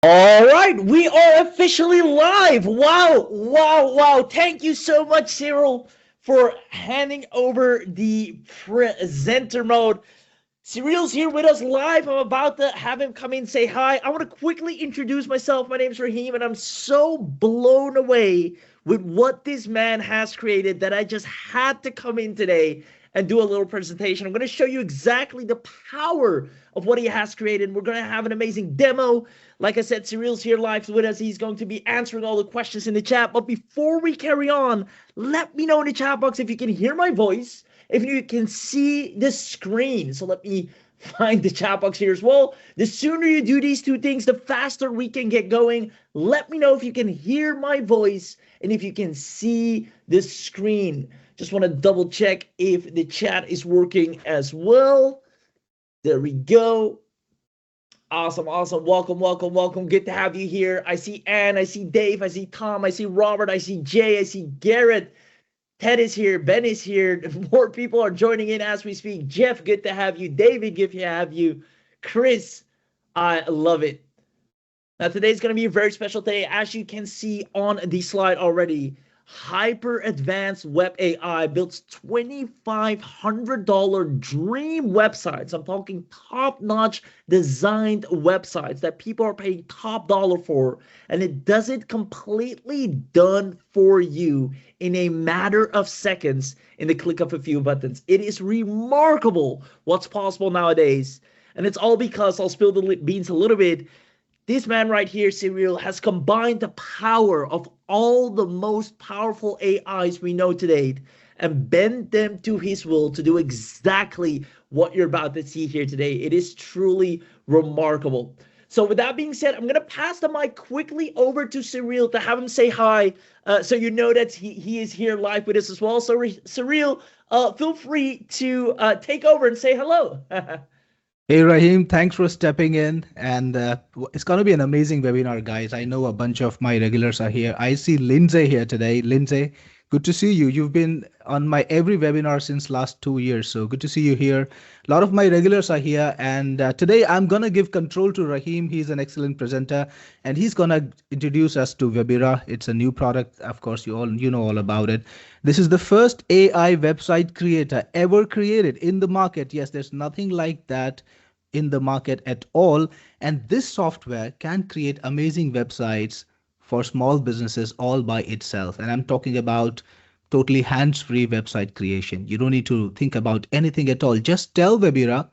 All right, we are officially live. Wow, wow, wow. Thank you so much, Cyril, for handing over the presenter mode. Cyril's here with us live. I'm about to have him come in and say hi. I want to quickly introduce myself. My name's Raheem, and I'm so blown away with what this man has created that I just had to come in today and do a little presentation. I'm going to show you exactly the power of what he has created. We're going to have an amazing demo. Like I said, Cyril's here live with us. He's going to be answering all the questions in the chat. But before we carry on, let me know in the chat box if you can hear my voice, if you can see the screen. So let me find the chat box here as well. The sooner you do these two things, the faster we can get going. Let me know if you can hear my voice and if you can see the screen. Just want to double check if the chat is working as well. There we go. Awesome, awesome. Welcome, welcome, welcome. Good to have you here. I see Ann, I see Dave, I see Tom, I see Robert, I see Jay, I see Garrett. Ted is here. Ben is here. More people are joining in as we speak. Jeff, good to have you. David, good to have you. Chris, I love it. Now, today's going to be a very special day. As you can see on the slide already, Hyper Advanced Web AI builds $2,500 dream websites. I'm talking top-notch designed websites that people are paying top dollar for, and it does it completely done for you in a matter of seconds in the click of a few buttons. It is remarkable what's possible nowadays, and it's all because I'll spill the beans a little bit. This man right here, Cyril, has combined the power of all the most powerful AIs we know today and bent them to his will to do exactly what you're about to see here today. It is truly remarkable. So with that being said, I'm going to pass the mic quickly over to Cyril to have him say hi, so you know that he is here live with us as well. So Cyril, feel free to take over and say hello. Hey Rahim, thanks for stepping in. And it's going to be an amazing webinar, guys. I know a bunch of my regulars are here. I see Lindsay here today. Lindsay, good to see you. You've been on my every webinar since last 2 years. So good to see you here. A lot of my regulars are here. And today I'm going to give control to Rahim. He's an excellent presenter. And he's going to introduce us to Webira. It's a new product. Of course, you know all about it. This is the first AI website creator ever created in the market. Yes, there's nothing like that in the market at all. And this software can create amazing websites for small businesses all by itself. And I'm talking about totally hands-free website creation. You don't need to think about anything at all. Just tell Webira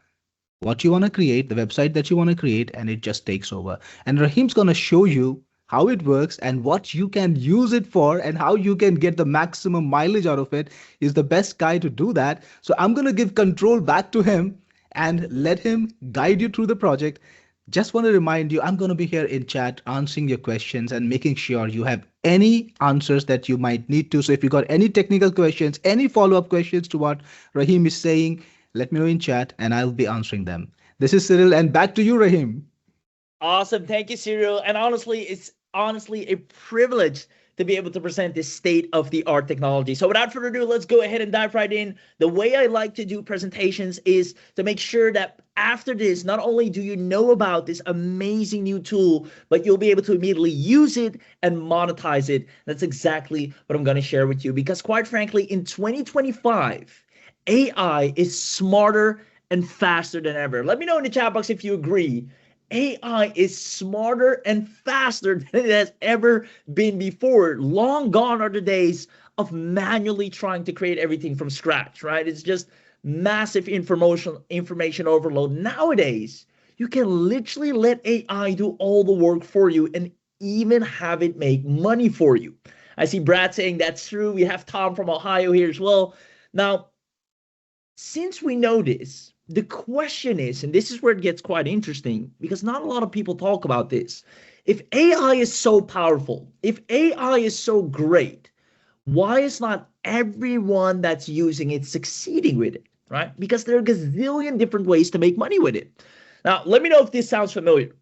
what you want to create, the website that you want to create, and it just takes over. And Rahim's going to show you how it works and what you can use it for and how you can get the maximum mileage out of it. Is the best guy to do that. So I'm going to give control back to him and let him guide you through the project. Just want to remind you, I'm going to be here in chat answering your questions and making sure you have any answers that you might need to. So if you got any technical questions, any follow-up questions to what Rahim is saying, let me know in chat and I'll be answering them. This is Cyril and back to you, Rahim. Awesome. Thank you, Cyril. And honestly, it's honestly a privilege to be able to present this state of the art technology. So without further ado, let's go ahead and dive right in. The way I like to do presentations is to make sure that after this, not only do you know about this amazing new tool, but you'll be able to immediately use it and monetize it. That's exactly what I'm going to share with you, because quite frankly, in 2025, AI is smarter and faster than ever. Let me know in the chat box if you agree. AI is smarter and faster than it has ever been before. Long gone are the days of manually trying to create everything from scratch, right? It's just massive information overload. Nowadays, you can literally let AI do all the work for you and even have it make money for you. I see Brad saying that's true. We have Tom from Ohio here as well. Now, since we know this, the question is, and this is where it gets quite interesting because not a lot of people talk about this. If AI is so powerful, if AI is so great, why is not everyone that's using it succeeding with it, right? Because there are a gazillion different ways to make money with it. Now, let me know if this sounds familiar.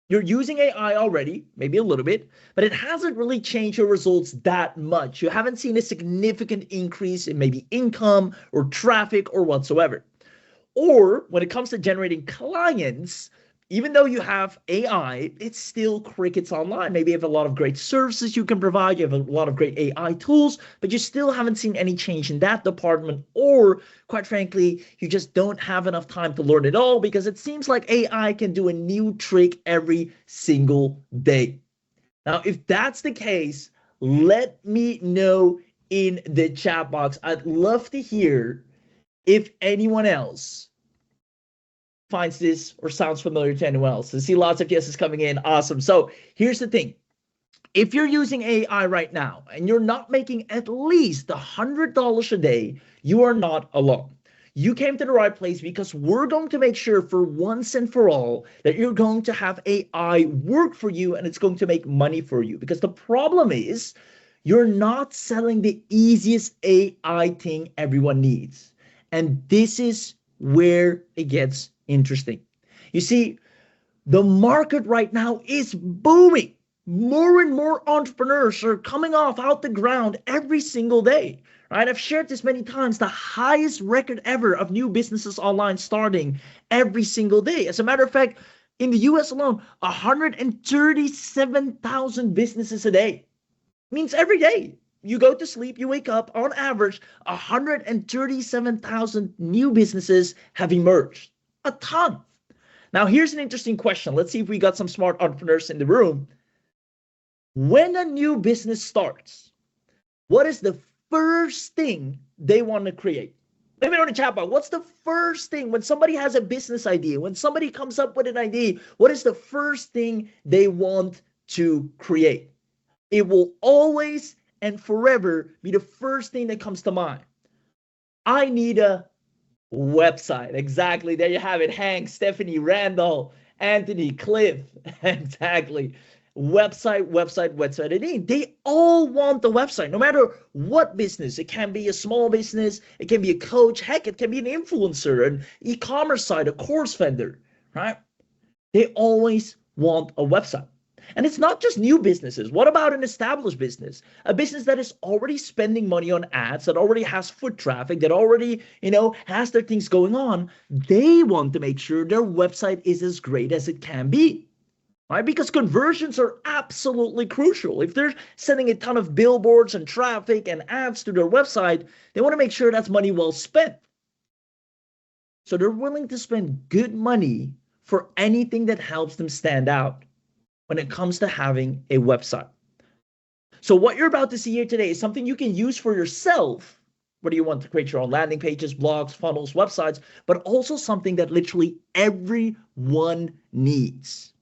You're using AI already, maybe a little bit, but it hasn't really changed your results that much. You haven't seen a significant increase in maybe income or traffic or whatsoever. Or when it comes to generating clients, even though you have AI, it's still crickets online. Maybe you have a lot of great services you can provide, you have a lot of great AI tools, but you still haven't seen any change in that department, or quite frankly, you just don't have enough time to learn it all because it seems like AI can do a new trick every single day. Now, if that's the case, let me know in the chat box. I'd love to hear if anyone else finds this or sounds familiar to anyone else. I see lots of yeses coming in. Awesome. So here's the thing. If you're using AI right now and you're not making at least $100 a day, you are not alone. You came to the right place because we're going to make sure for once and for all that you're going to have AI work for you and it's going to make money for you. Because the problem is you're not selling the easiest AI thing everyone needs. And this is where it gets interesting. You see, the market right now is booming. More and more entrepreneurs are coming off out the ground every single day. Right? I've shared this many times, the highest record ever of new businesses online starting every single day. As a matter of fact, in the US alone, 137,000 businesses a day. Means every day you go to sleep, you wake up, on average, 137,000 new businesses have emerged. A ton. Now, here's an interesting question. Let's see if we got some smart entrepreneurs in the room. When a new business starts, what is the first thing they want to create? Let me know in the chat box. What's the first thing when somebody has a business idea, when somebody comes up with an idea, what is the first thing they want to create? It will always and forever be the first thing that comes to mind. I need a website. Exactly. There you have it. Hank, Stephanie, Randall, Anthony, Cliff. Exactly. Website. They all want the website, no matter what business. It can be a small business. It can be a coach. Heck, it can be an influencer, an e-commerce site, a course vendor, right? They always want a website. And it's not just new businesses. What about an established business? A business that is already spending money on ads, that already has foot traffic, that already, has their things going on. They want to make sure their website is as great as it can be. Right? Because conversions are absolutely crucial. If they're sending a ton of billboards and traffic and ads to their website, they want to make sure that's money well spent. So they're willing to spend good money for anything that helps them stand out when it comes to having a website. So what you're about to see here today is something you can use for yourself, whether you want to create your own landing pages, blogs, funnels, websites, but also something that literally everyone needs.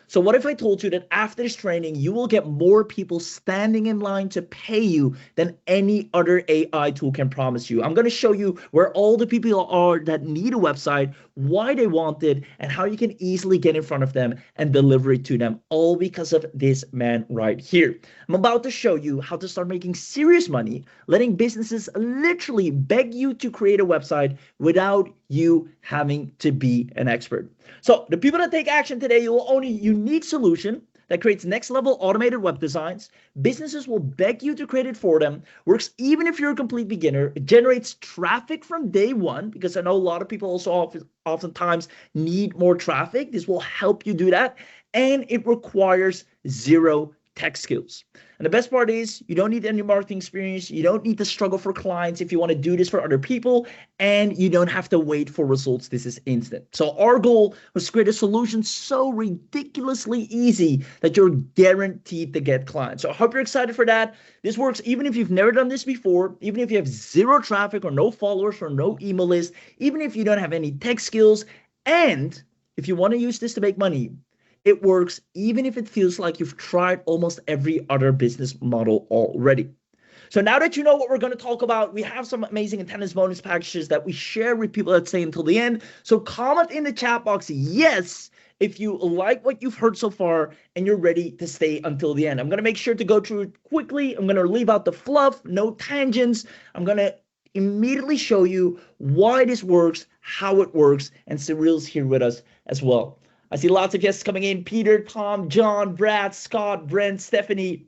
So what if I told you that after this training, you will get more people standing in line to pay you than any other AI tool can promise you? I'm going to show you where all the people are that need a website, why they want it, and how you can easily get in front of them and deliver it to them, all because of this man right here. I'm about to show you how to start making serious money, letting businesses literally beg you to create a website without you having to be an expert. So the people that take action today, you will own a unique solution that creates next level automated web designs. Businesses will beg you to create it for them. Works even if you're a complete beginner. It generates traffic from day one, because I know a lot of people also oftentimes need more traffic. This will help you do that. And it requires zero tech skills. And the best part is you don't need any marketing experience. You don't need to struggle for clients if you want to do this for other people, and you don't have to wait for results. This is instant. So our goal was to create a solution so ridiculously easy that you're guaranteed to get clients. So I hope you're excited for that. This works even if you've never done this before, even if you have zero traffic or no followers or no email list, even if you don't have any tech skills, and if you want to use this to make money. It works even if it feels like you've tried almost every other business model already. So now that you know what we're going to talk about, we have some amazing attendance bonus packages that we share with people that stay until the end. So comment in the chat box yes if you like what you've heard so far and you're ready to stay until the end. I'm going to make sure to go through it quickly. I'm going to leave out the fluff, no tangents. I'm going to immediately show you why this works, how it works, and Cyril's here with us as well. I see lots of guests coming in. Peter, Tom, John, Brad, Scott, Brent, Stephanie.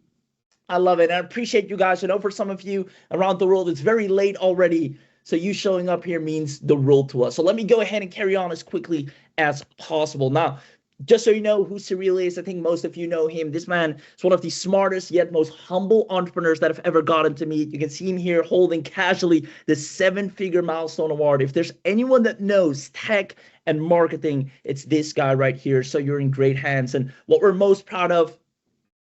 I love it. And I appreciate you guys. I know for some of you around the world, it's very late already. So you showing up here means the world to us. So let me go ahead and carry on as quickly as possible. Now, just so you know who Cyril is, I think most of you know him. This man is one of the smartest yet most humble entrepreneurs that I've ever gotten to meet. You can see him here holding casually the 7-figure milestone award. If there's anyone that knows tech and marketing, it's this guy right here. So you're in great hands. And what we're most proud of,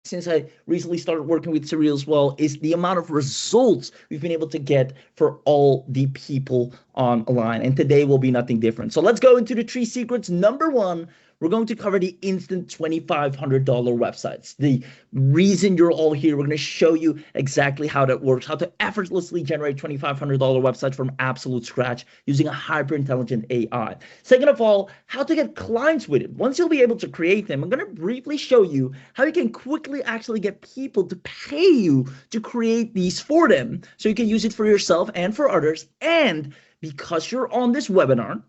since I recently started working with Cyril as well, is the amount of results we've been able to get for all the people online. And today will be nothing different. So let's go into the 3 secrets. Number 1, we're going to cover the instant $2,500 websites. The reason you're all here, we're going to show you exactly how that works, how to effortlessly generate $2,500 websites from absolute scratch using a hyper intelligent AI. Second of all, how to get clients with it. Once you'll be able to create them, I'm going to briefly show you how you can quickly actually get people to pay you to create these for them, so you can use it for yourself and for others. And because you're on this webinar,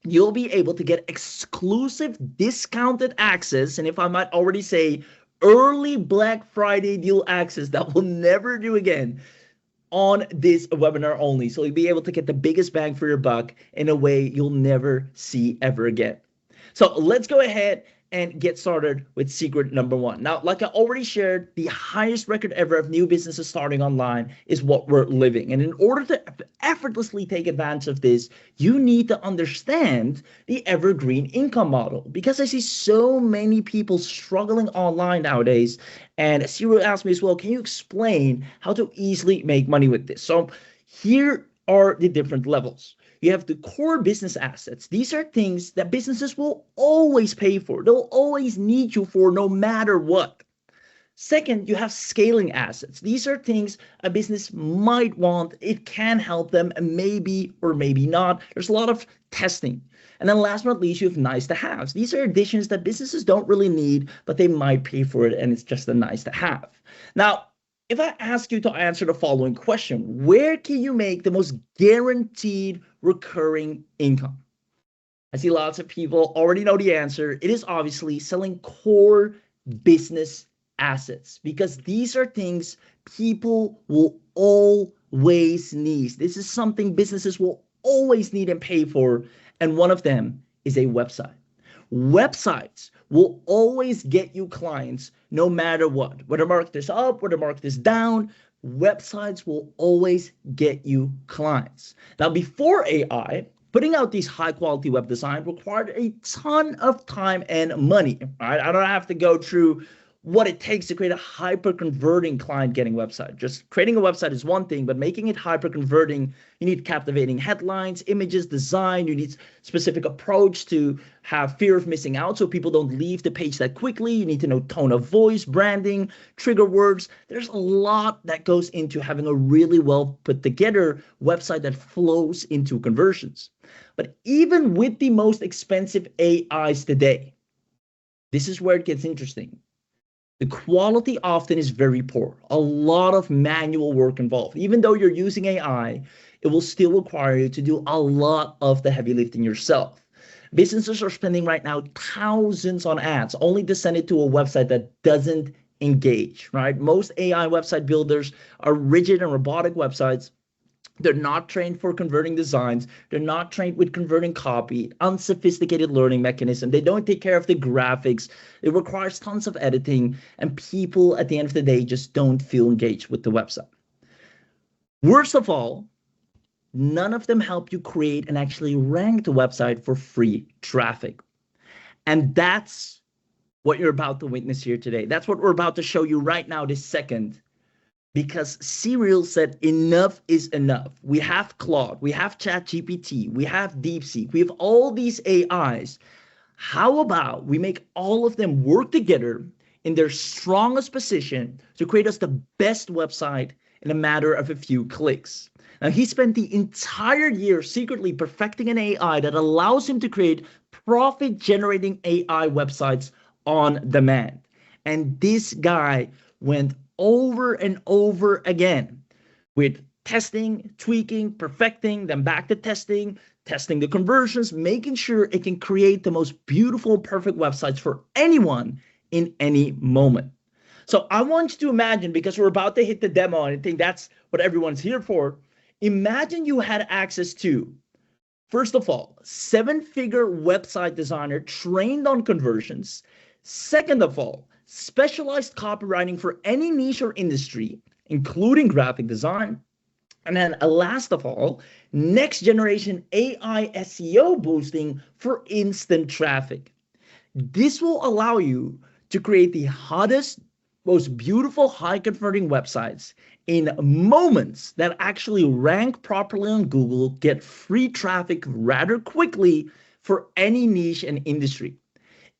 you'll be able to get exclusive discounted access, and if I might already say, early Black Friday deal access that we'll never do again on this webinar only. So you'll be able to get the biggest bang for your buck in a way you'll never see ever again. So let's go ahead and get started with secret number 1. Now, like I already shared, the highest record ever of new businesses starting online is what we're living. And in order to effortlessly take advantage of this, you need to understand the evergreen income model, because I see so many people struggling online nowadays. And Cyril asked me as well, can you explain how to easily make money with this? So here are the different levels. You have the core business assets. These are things that businesses will always pay for. They'll always need you for no matter what. Second, you have scaling assets. These are things a business might want. It can help them, maybe or maybe not. There's a lot of testing. And then last but not least, you have nice to haves. These are additions that businesses don't really need, but they might pay for it, and it's just a nice to have. Now, if I ask you to answer the following question, where can you make the most guaranteed recurring income? I see lots of people already know the answer. It is obviously selling core business assets, because these are things people will always need. This is something businesses will always need and pay for, and one of them is a website. Websites will always get you clients no matter what. Whether market is up, whether market is down, websites will always get you clients. Now, before AI, putting out these high quality web design required a ton of time and money. Right? I don't have to go through what it takes to create a hyper converting client getting website. Just creating a website is one thing, but making it hyper converting, you need captivating headlines, images, design. You need specific approach to have fear of missing out so people don't leave the page that quickly. You need to know tone of voice, branding, trigger words. There's a lot that goes into having a really well put together website that flows into conversions. But even with the most expensive AIs today, this is where it gets interesting. The quality often is very poor. A lot of manual work involved. Even though you're using AI, it will still require you to do a lot of the heavy lifting yourself. Businesses are spending right now thousands on ads only to send it to a website that doesn't engage, right? Most AI website builders are rigid and robotic websites. They're not trained for converting designs. They're not trained with converting copy, unsophisticated learning mechanism. They don't take care of the graphics. It requires tons of editing, and people at the end of the day just don't feel engaged with the website. Worst of all, none of them help you create and actually rank the website for free traffic. And that's what you're about to witness here today. That's what we're about to show you right now, this second. Because Cyril said enough is enough. We have Claude, we have ChatGPT, we have DeepSeek, we have all these AIs. How about we make all of them work together in their strongest position to create us the best website in a matter of a few clicks? Now, he spent the entire year secretly perfecting an AI that allows him to create profit-generating AI websites on demand. And this guy went over and over again with testing, tweaking, perfecting, then back to testing, testing the conversions, making sure it can create the most beautiful, perfect websites for anyone in any moment. So I want you to imagine, because we're about to hit the demo, and I think that's what everyone's here for. Imagine you had access to First of all, seven-figure website designer trained on conversions. Second of all, specialized copywriting for any niche or industry, including graphic design. And then last of all, next generation AI SEO boosting for instant traffic. This will allow you to create the hottest, most beautiful, high converting websites in moments that actually rank properly on Google, get free traffic rather quickly for any niche and industry.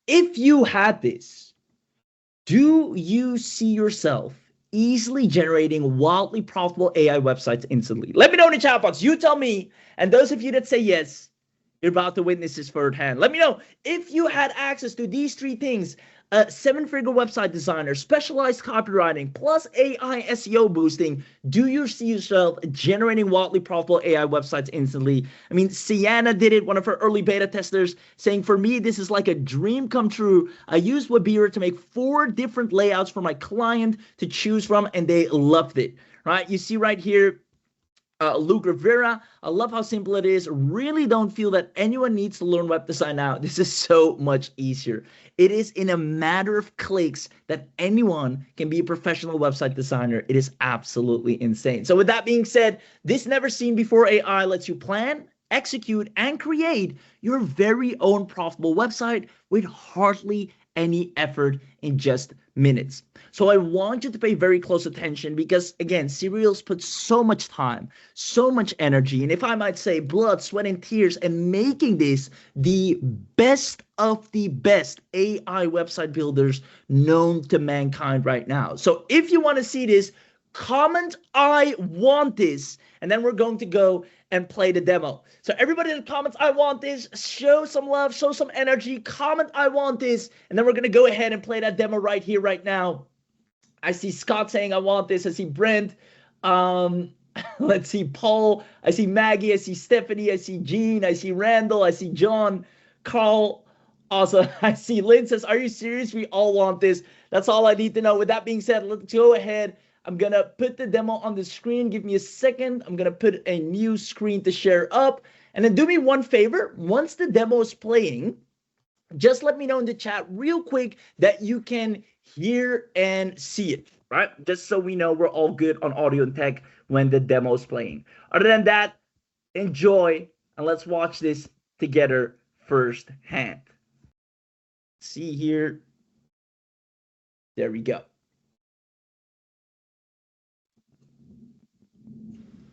If you had this, do you see yourself easily generating wildly profitable AI websites instantly? Let me know in the chat box. You tell me. And those of you that say yes, you're about to witness this firsthand. Let me know if you had access to these three things: a seven-figure website designer, specialized copywriting, plus AI SEO boosting. Do you see yourself generating wildly profitable AI websites instantly? I mean, Sienna did it, one of her early beta testers, saying, for me, this is like a dream come true. I used Webira to make 4 different layouts for my client to choose from, and they loved it, right? You see right here, Luke Rivera, I love how simple it is. Really don't feel that anyone needs to learn web design now. This is so much easier. It is in a matter of clicks that anyone can be a professional website designer. It is absolutely insane. So with that being said, this never seen before AI lets you plan, execute, and create your very own profitable website with hardly any effort in just minutes. So I want you to pay very close attention because, again, Serials put so much time, so much energy, and if I might say blood, sweat, and tears, and making this the best of the best AI website builders known to mankind right now. So if you want to see this, comment "I want this," and then we're going to go and play the demo. So everybody in the comments, "I want this," show some love, show some energy, comment "I want this," and then we're going to go ahead and play that demo right here, right now. I see Scott saying "I want this." I see Brent. Let's see Paul. I see Maggie. I see Stephanie. I see Jean. I see Randall. I see John. Carl. Also, I see Lynn says, "Are you serious? We all want this." That's all I need to know. With that being said, let's go ahead. I'm going to put the demo on the screen. Give me a second. I'm going to put a new screen to share up. And then do me one favor. Once the demo is playing, just let me know in the chat real quick that you can hear and see it, right? Just so we know we're all good on audio and tech when the demo is playing. Other than that, enjoy and let's watch this together firsthand. See here. There we go.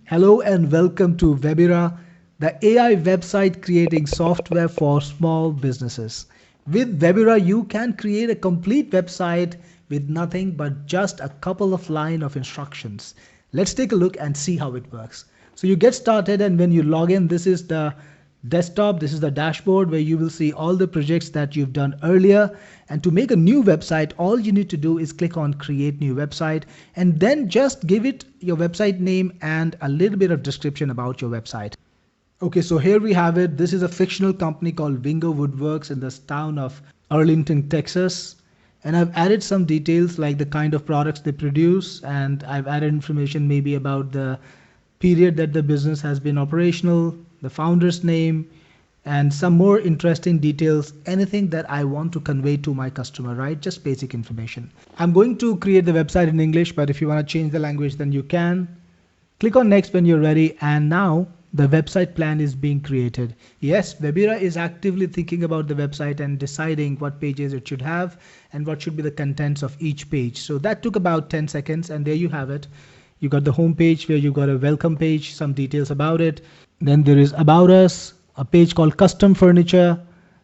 Hello and welcome to Webira, the AI website creating software for small businesses. With Webira, you can create a complete website with nothing but just a couple of lines of instructions. Let's take a look and see how it works. So you get started, and when you log in, this is the desktop, this is the dashboard where you will see all the projects that you've done earlier. And to make a new website, all you need to do is click on create new website and then just give it your website name and a little bit of description about your website. Okay, so here we have it. This is a fictional company called Wingo Woodworks in this town of Arlington, Texas. And I've added some details like the kind of products they produce, and I've added information maybe about the period that the business has been operational, the founder's name, and some more interesting details, anything that I want to convey to my customer, right? Just basic information. I'm going to create the website in English, but if you want to change the language, then you can. Click on next when you're ready, and now the website plan is being created. Yes, Webira is actively thinking about the website and deciding what pages it should have and what should be the contents of each page. So that took about 10 seconds, and there you have it. You got the home page where you got a welcome page, some details about it. Then there is about us, a page called custom furniture.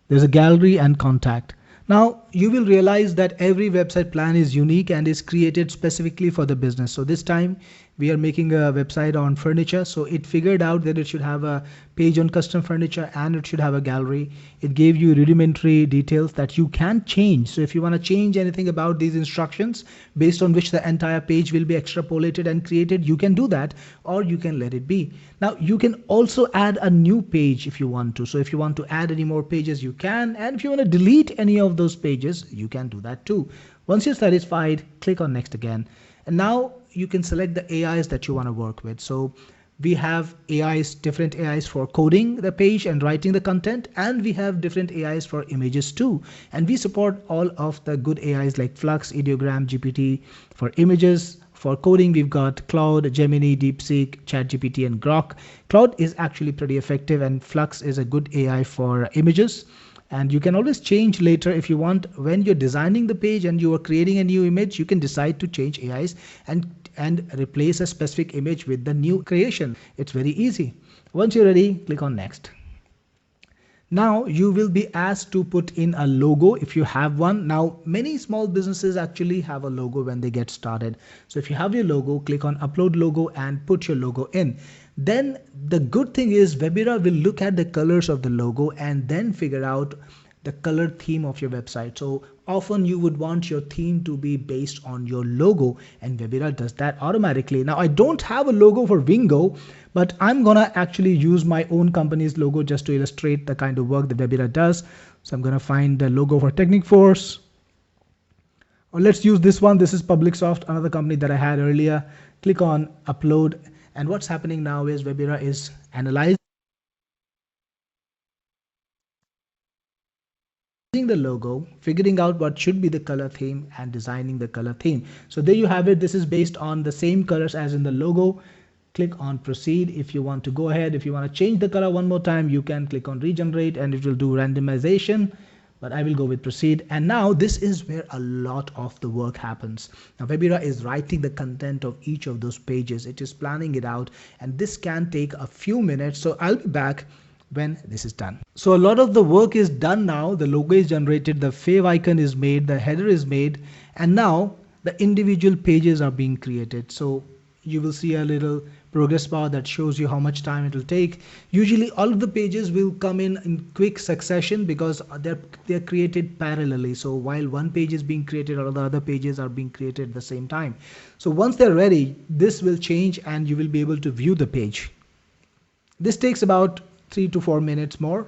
There's a gallery and contact. Now you will realize that every website plan is unique and is created specifically for the business. So this time we are making a website on furniture. So it figured out that it should have a page on custom furniture and it should have a gallery. It gave you rudimentary details that you can change. So if you want to change anything about these instructions based on which the entire page will be extrapolated and created, you can do that, or you can let it be. Now you can also add a new page if you want to. So if you want to add any more pages, you can. And if you want to delete any of those pages, you can do that too. Once you're satisfied, click on next again. And now you can select the AIs that you want to work with. So We have AIs, different AIs for coding the page and writing the content, and we have different AIs for images too. And we support all of the good AIs like Flux, Ideogram, GPT for images. For coding, we've got Cloud, Gemini, DeepSeek, ChatGPT, and Grok. Cloud is actually pretty effective, and Flux is a good AI for images. And you can always change later if you want. When you're designing the page and you are creating a new image, you can decide to change AIs and replace a specific image with the new creation. It's very easy. Once you're ready, click on next. Now you will be asked to put in a logo if you have one. Now many small businesses actually have a logo when they get started. So if you have your logo, click on upload logo and put your logo in. Then the good thing is Webira will look at the colors of the logo and then figure out the color theme of your website. So often you would want your theme to be based on your logo, and Webira does that automatically. Now I don't have a logo for Wingo, but I'm gonna actually use my own company's logo just to illustrate the kind of work that Webira does. So I'm gonna find the logo for Technic Force. Or let's use this one. This is PublicSoft, another company that I had earlier. Click on upload. And what's happening now is Webira is analyzing the logo, figuring out what should be the color theme, and designing the color theme. So there you have it. This is based on the same colors as in the logo. Click on proceed if you want to go ahead. If you want to change the color one more time, you can click on regenerate and it will do randomization. But I will go with proceed. And now this is where a lot of the work happens. Now Webira is writing the content of each of those pages. It is planning it out, and this can take a few minutes. So I'll be back when this is done. So a lot of the work is done now. The logo is generated, the fave icon is made, the header is made, and now the individual pages are being created. So you will see a little progress bar that shows you how much time it will take. Usually all of the pages will come in quick succession because they're created parallelly. So while one page is being created, all the other pages are being created at the same time. So once they're ready, this will change and you will be able to view the page. This takes about 3 to 4 minutes more.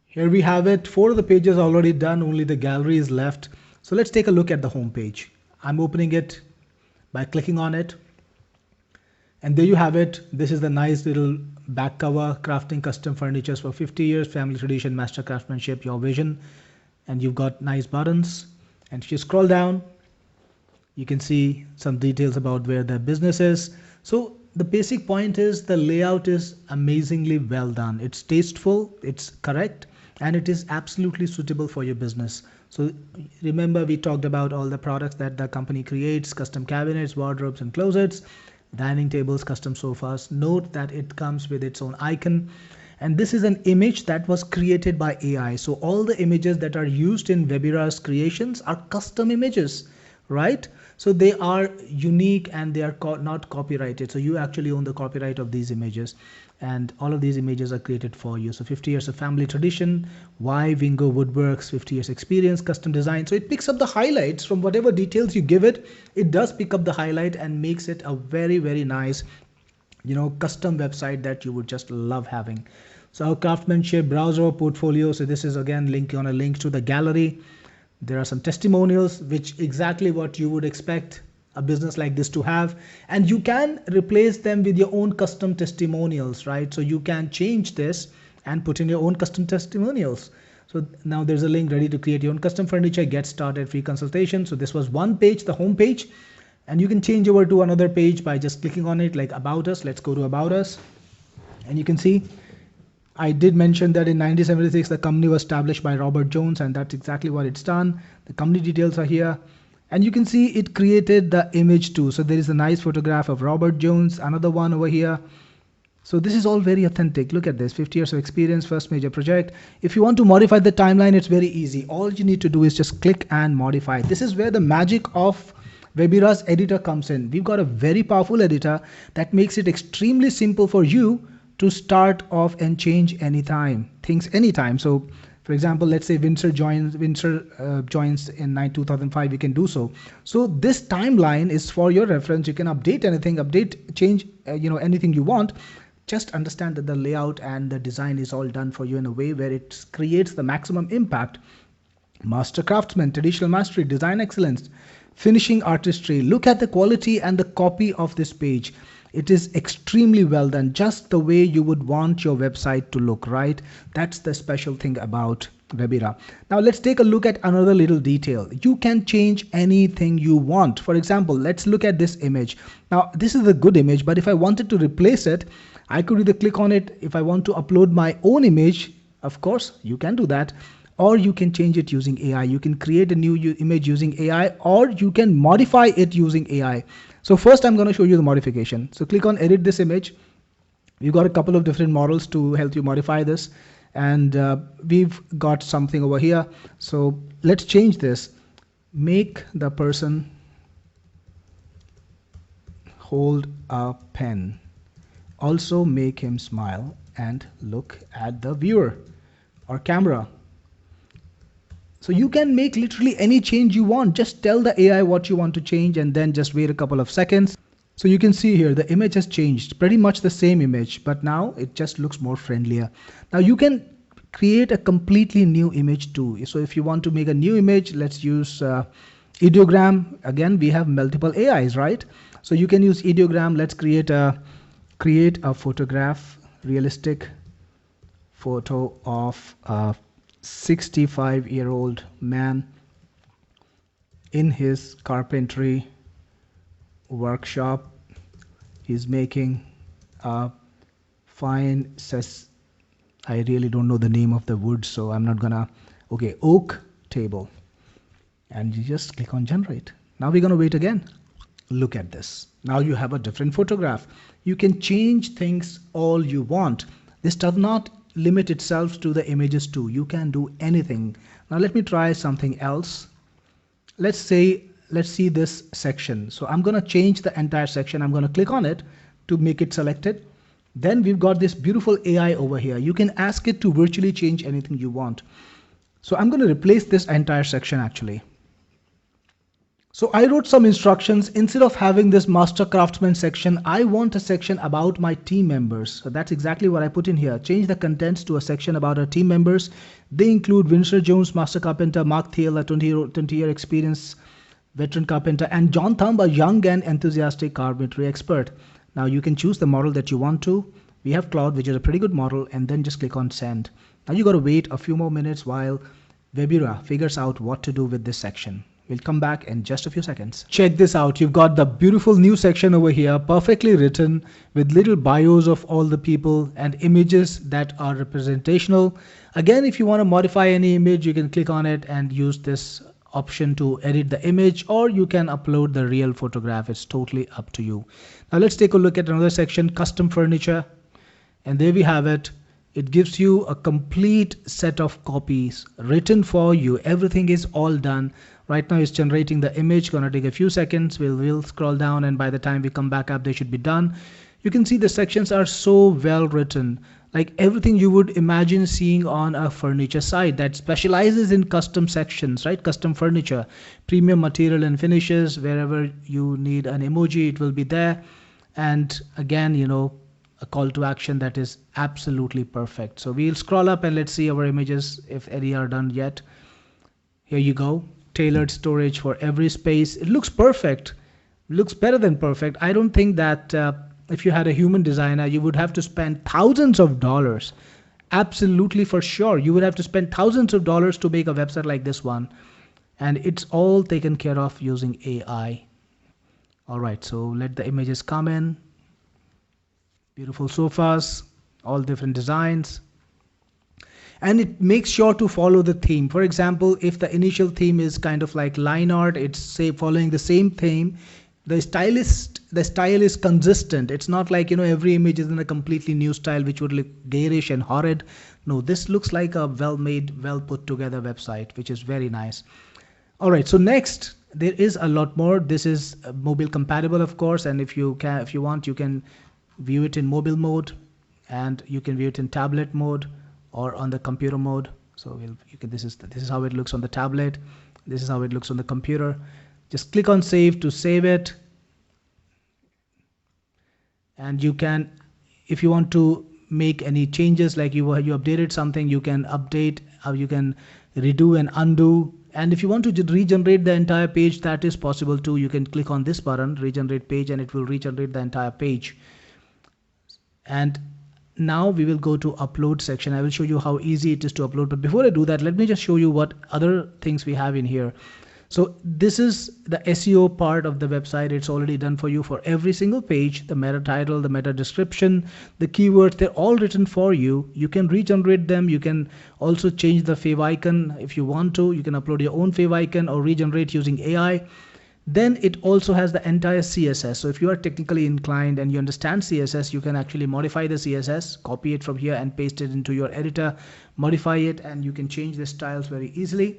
Here we have it. 4 of the pages are already done, only the gallery is left. So let's take a look at the home page. I'm opening it by clicking on it. And there you have it. This is the nice little back cover, crafting custom furnitures for 50 years, family tradition, master craftsmanship, your vision. And you've got nice buttons. And if you scroll down, you can see some details about where the business is. So the basic point is the layout is amazingly well done. It's tasteful, it's correct, and it is absolutely suitable for your business. So remember, we talked about all the products that the company creates: custom cabinets, wardrobes, and closets, dining tables, custom sofas. Note that it comes with its own icon. And this is an image that was created by AI. So all the images that are used in Webira's creations are custom images, right? So they are unique and they are not copyrighted. So you actually own the copyright of these images. And all of these images are created for you. So 50 years of family tradition, why Wingo Woodworks, 50 years experience, custom design. So it picks up the highlights from whatever details you give it. It does pick up the highlight and makes it a very, very nice, custom website that you would just love having. So craftsmanship, browser, portfolio. So this is again on a link to the gallery. There are some testimonials, which exactly what you would expect a business like this to have. And you can replace them with your own custom testimonials, right? So you can change this and put in your own custom testimonials. So now there's a link ready to create your own custom furniture, get started, free consultation. So this was one page, the home page, and you can change over to another page by just clicking on it, like About Us. Let's go to About Us. And you can see I did mention that in 1976, the company was established by Robert Jones, and that's exactly what it's done. The company details are here. And you can see it created the image too. So there is a nice photograph of Robert Jones, another one over here. So this is all very authentic. Look at this, 50 years of experience, first major project. If you want to modify the timeline, it's very easy. All you need to do is just click and modify. This is where the magic of Webira's editor comes in. We've got a very powerful editor that makes it extremely simple for you to start off and change things anytime. So for example, let's say Windsor joins in 2005, you can do so. So this timeline is for your reference. You can update anything, change anything you want. Just understand that the layout and the design is all done for you in a way where it creates the maximum impact. Master craftsman, traditional mastery, design excellence, finishing artistry. Look at the quality and the copy of this page. It is extremely well done, just the way you would want your website to look, right? That's the special thing about Webira. Now let's take a look at another little detail. You can change anything you want. For example, let's look at this image. Now this is a good image, but if I wanted to replace it, I could either click on it. If I want to upload my own image, of course, you can do that. Or you can change it using AI. You can create a new image using AI, or you can modify it using AI. So first I'm going to show you the modification. So click on edit this image. We've got a couple of different models to help you modify this. And we've got something over here. So let's change this. Make the person hold a pen. Also make him smile and look at the viewer or camera. So you can make literally any change you want. Just tell the AI what you want to change and then just wait a couple of seconds. So you can see here the image has changed, pretty much the same image, but now it just looks more friendlier. Now you can create a completely new image too. So if you want to make a new image, let's use ideogram. Again, we have multiple AIs, right? So you can use ideogram. Let's create a photograph, realistic photo of a 65-year-old man in his carpentry workshop. He's making a fine I really don't know the name of the wood, so I'm not gonna. Okay, oak table. And you just click on generate. Now we're gonna wait again. Look at this. Now you have a different photograph. You can change things all you want. This does not limit itself to the images too. You can do anything. Now let me try something else. Let's see this section. So I'm going to change the entire section. I'm going to click on it to make it selected. Then we've got this beautiful AI over here. You can ask it to virtually change anything you want. So I'm going to replace this entire section actually. So I wrote some instructions. Instead of having this master craftsman section, I want a section about my team members. So that's exactly what I put in here. Change the contents to a section about our team members. They include Winsor Jones, master carpenter, Mark Thiel, a 20-year experience veteran carpenter, and John Thumb, a young and enthusiastic carpentry expert. Now you can choose the model that you want to. We have Claude, which is a pretty good model, and then just click on send. Now you got to wait a few more minutes while Webira figures out what to do with this section. We'll come back in just a few seconds. Check this out. You've got the beautiful new section over here, perfectly written with little bios of all the people and images that are representational. Again, if you want to modify any image, you can click on it and use this option to edit the image, or you can upload the real photograph. It's totally up to you. Now let's take a look at another section, custom furniture. And there we have it. It gives you a complete set of copies written for you. Everything is all done. Right now it's generating the image, gonna take a few seconds. We'll scroll down, and by the time we come back up, they should be done. You can see the sections are so well written, like everything you would imagine seeing on a furniture site that specializes in custom sections, right? Custom furniture, premium material and finishes. Wherever you need an emoji, it will be there. And again, you know, a call to action that is absolutely perfect. So we'll scroll up and let's see our images if any are done yet. Here you go. Tailored storage for every space. It looks perfect. It looks better than perfect. I don't think that if you had a human designer, you would have to spend thousands of dollars. Absolutely, for sure. You would have to spend thousands of dollars to make a website like this one. And it's all taken care of using AI. All right, so let the images come in. Beautiful sofas, all different designs. And it makes sure to follow the theme. For example, if the initial theme is kind of like line art, it's say following the same theme. The style is consistent. It's not like, you know, every image is in a completely new style which would look garish and horrid. No, this looks like a well-made, well put together website, which is very nice. All right, so next there is a lot more. This is mobile compatible, of course, and if you want, you can view it in mobile mode, and you can view it in tablet mode or on the computer mode. So this is how it looks on the tablet. This is how it looks on the computer. Just click on save to save it. And you can, if you want to make any changes, like you updated something, you can update, you can redo and undo And if you want to regenerate the entire page, that is possible too. You can click on this button, regenerate page, and it will regenerate the entire page. And now we will go to upload section. I will show you how easy it is to upload. But before I do that, let me just show you what other things we have in here. So this is the SEO part of the website. It's already done for you for every single page. The meta title, the meta description, the keywords, they're all written for you. You can regenerate them. You can also change the fav icon if you want to. You can upload your own fav icon or regenerate using AI. Then it also has the entire CSS. So if you are technically inclined and you understand CSS, you can actually modify the CSS, copy it from here and paste it into your editor, modify it, and you can change the styles very easily.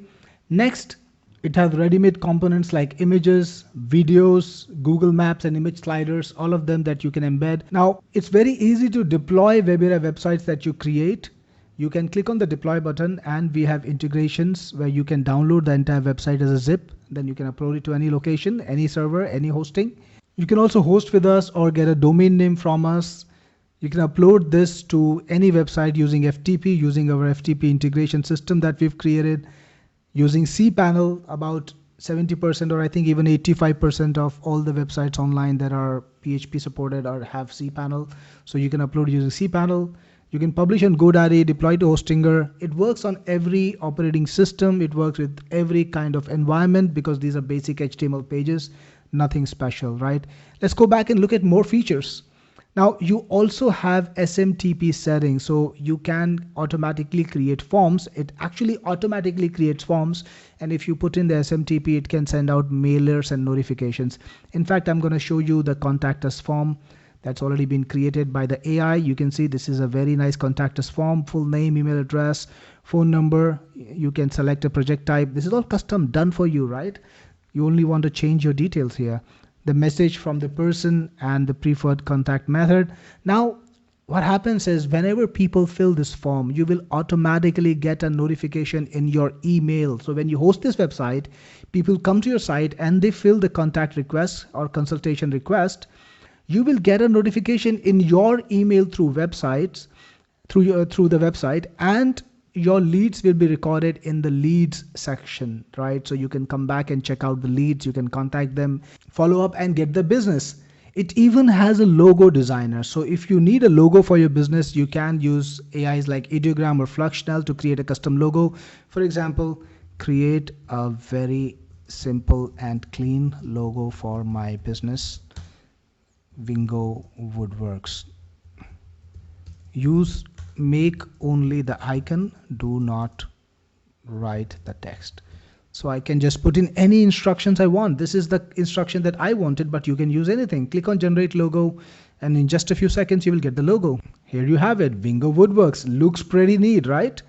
Next, it has ready-made components like images, videos, Google Maps, and image sliders, all of them that you can embed. Now, it's very easy to deploy Webira websites that you create. You can click on the deploy button and we have integrations where you can download the entire website as a zip. Then you can upload it to any location, any server, any hosting. You can also host with us or get a domain name from us. You can upload this to any website using FTP, using our FTP integration system that we've created. Using cPanel, about 70% or I think even 85% of all the websites online that are PHP supported or have cPanel. So you can upload using cPanel. You can publish on GoDaddy, deploy to Hostinger. It works on every operating system. It works with every kind of environment because these are basic HTML pages, nothing special, right? Let's go back and look at more features. Now you also have SMTP settings, so you can automatically create forms. It actually automatically creates forms, and if you put in the SMTP, it can send out mailers and notifications. In fact, I'm going to show you the contact us form that's already been created by the AI. You can see this is a very nice contact us form, full name, email address, phone number. You can select a project type. This is all custom done for you, right? You only want to change your details here. The message from the person and the preferred contact method. Now, what happens is whenever people fill this form, you will automatically get a notification in your email. So when you host this website, people come to your site and they fill the contact request or consultation request. You will get a notification in your email through websites, through the website, and your leads will be recorded in the leads section, right? So you can come back and check out the leads, you can contact them, follow up and get the business. It even has a logo designer. So if you need a logo for your business, you can use AIs like Ideogram or Fluxional to create a custom logo. For example, create a very simple and clean logo for my business, Wingo Woodworks. Use make only the icon, do not write the text. So I can just put in any instructions I want. This is the instruction that I wanted, but you can use anything. Click on generate logo and in just a few seconds you will get the logo. Here you have it, Wingo Woodworks. Looks pretty neat, right?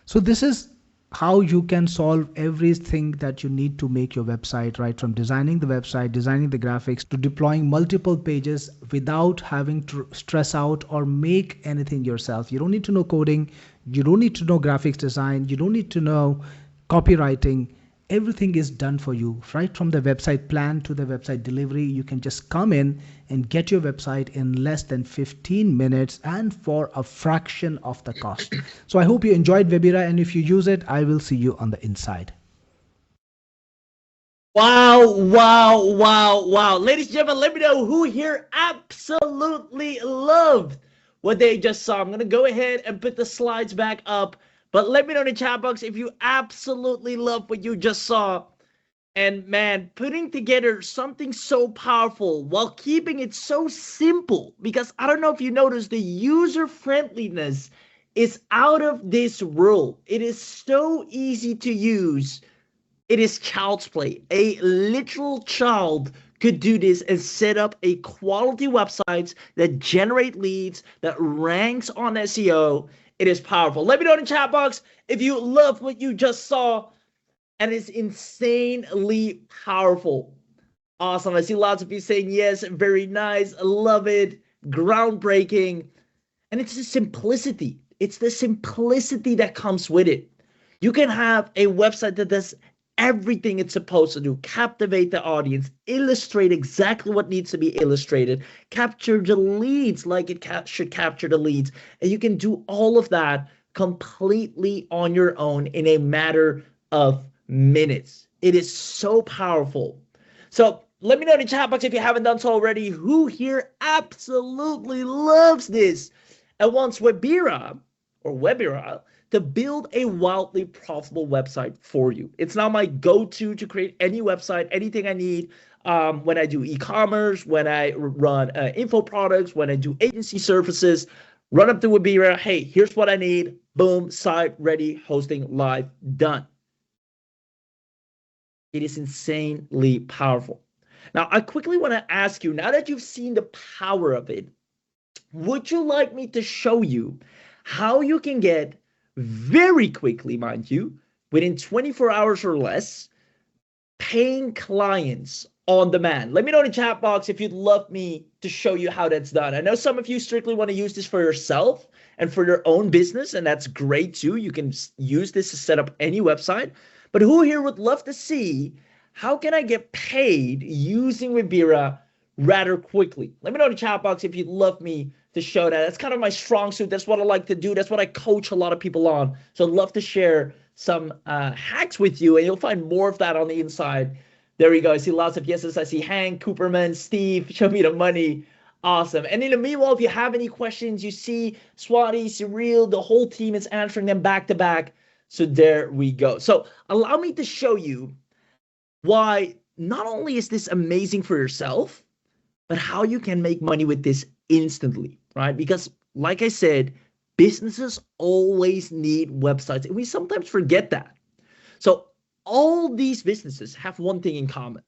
So this is how you can solve everything that you need to make your website, right? From designing the website, designing the graphics, to deploying multiple pages without having to stress out or make anything yourself. You don't need to know coding. You don't need to know graphics design. You don't need to know copywriting. Everything is done for you, right? From the website plan to the website delivery. You can just come in and get your website in less than 15 minutes and for a fraction of the cost. So I hope you enjoyed Webira, and if you use it, I will see you on the inside. Wow, wow, wow, wow. Ladies and gentlemen, let me know who here absolutely loved what they just saw. I'm going to go ahead and put the slides back up. But let me know in the chat box if you absolutely love what you just saw. And man, putting together something so powerful while keeping it so simple, because I don't know if you noticed, the user friendliness is out of this world. It is so easy to use. It is child's play. A literal child could do this and set up a quality websites that generate leads, that ranks on SEO. It is powerful. Let me know in the chat box if you love what you just saw. And it's insanely powerful. Awesome. I see lots of you saying yes. Very nice. I love it. Groundbreaking. And it's the simplicity. It's the simplicity that comes with it. You can have a website that does everything it's supposed to do, captivate the audience, illustrate exactly what needs to be illustrated, capture the leads like it should capture the leads. And you can do all of that completely on your own in a matter of minutes. It is so powerful. So let me know in the chat box if you haven't done so already, who here absolutely loves this and wants Webira to build a wildly profitable website for you. It's now my go-to to create any website, anything I need. When I do e-commerce, when I run info products, when I do agency services, run up to Webira. Hey, here's what I need. Boom, site ready, hosting live, done. It is insanely powerful. Now, I quickly want to ask you, now that you've seen the power of it, would you like me to show you how you can get very quickly, mind you, within 24 hours or less, paying clients on demand? Let me know in the chat box if you'd love me to show you how that's done. I know some of you strictly want to use this for yourself and for your own business, and that's great too. You can use this to set up any website. But who here would love to see how can I get paid using Webira rather quickly? Let me know in the chat box if you'd love me to show that. That's kind of my strong suit. That's what I like to do. That's what I coach a lot of people on. So I'd love to share some hacks with you, and you'll find more of that on the inside. There we go. I see lots of yeses. I see Hank, Cooperman, Steve, show me the money. Awesome. And in the meanwhile, if you have any questions, you see Swati, Cyril, the whole team is answering them back to back. So there we go. So allow me to show you why not only is this amazing for yourself, but how you can make money with this instantly, right? Because like I said, businesses always need websites, and we sometimes forget that. So all these businesses have one thing in common.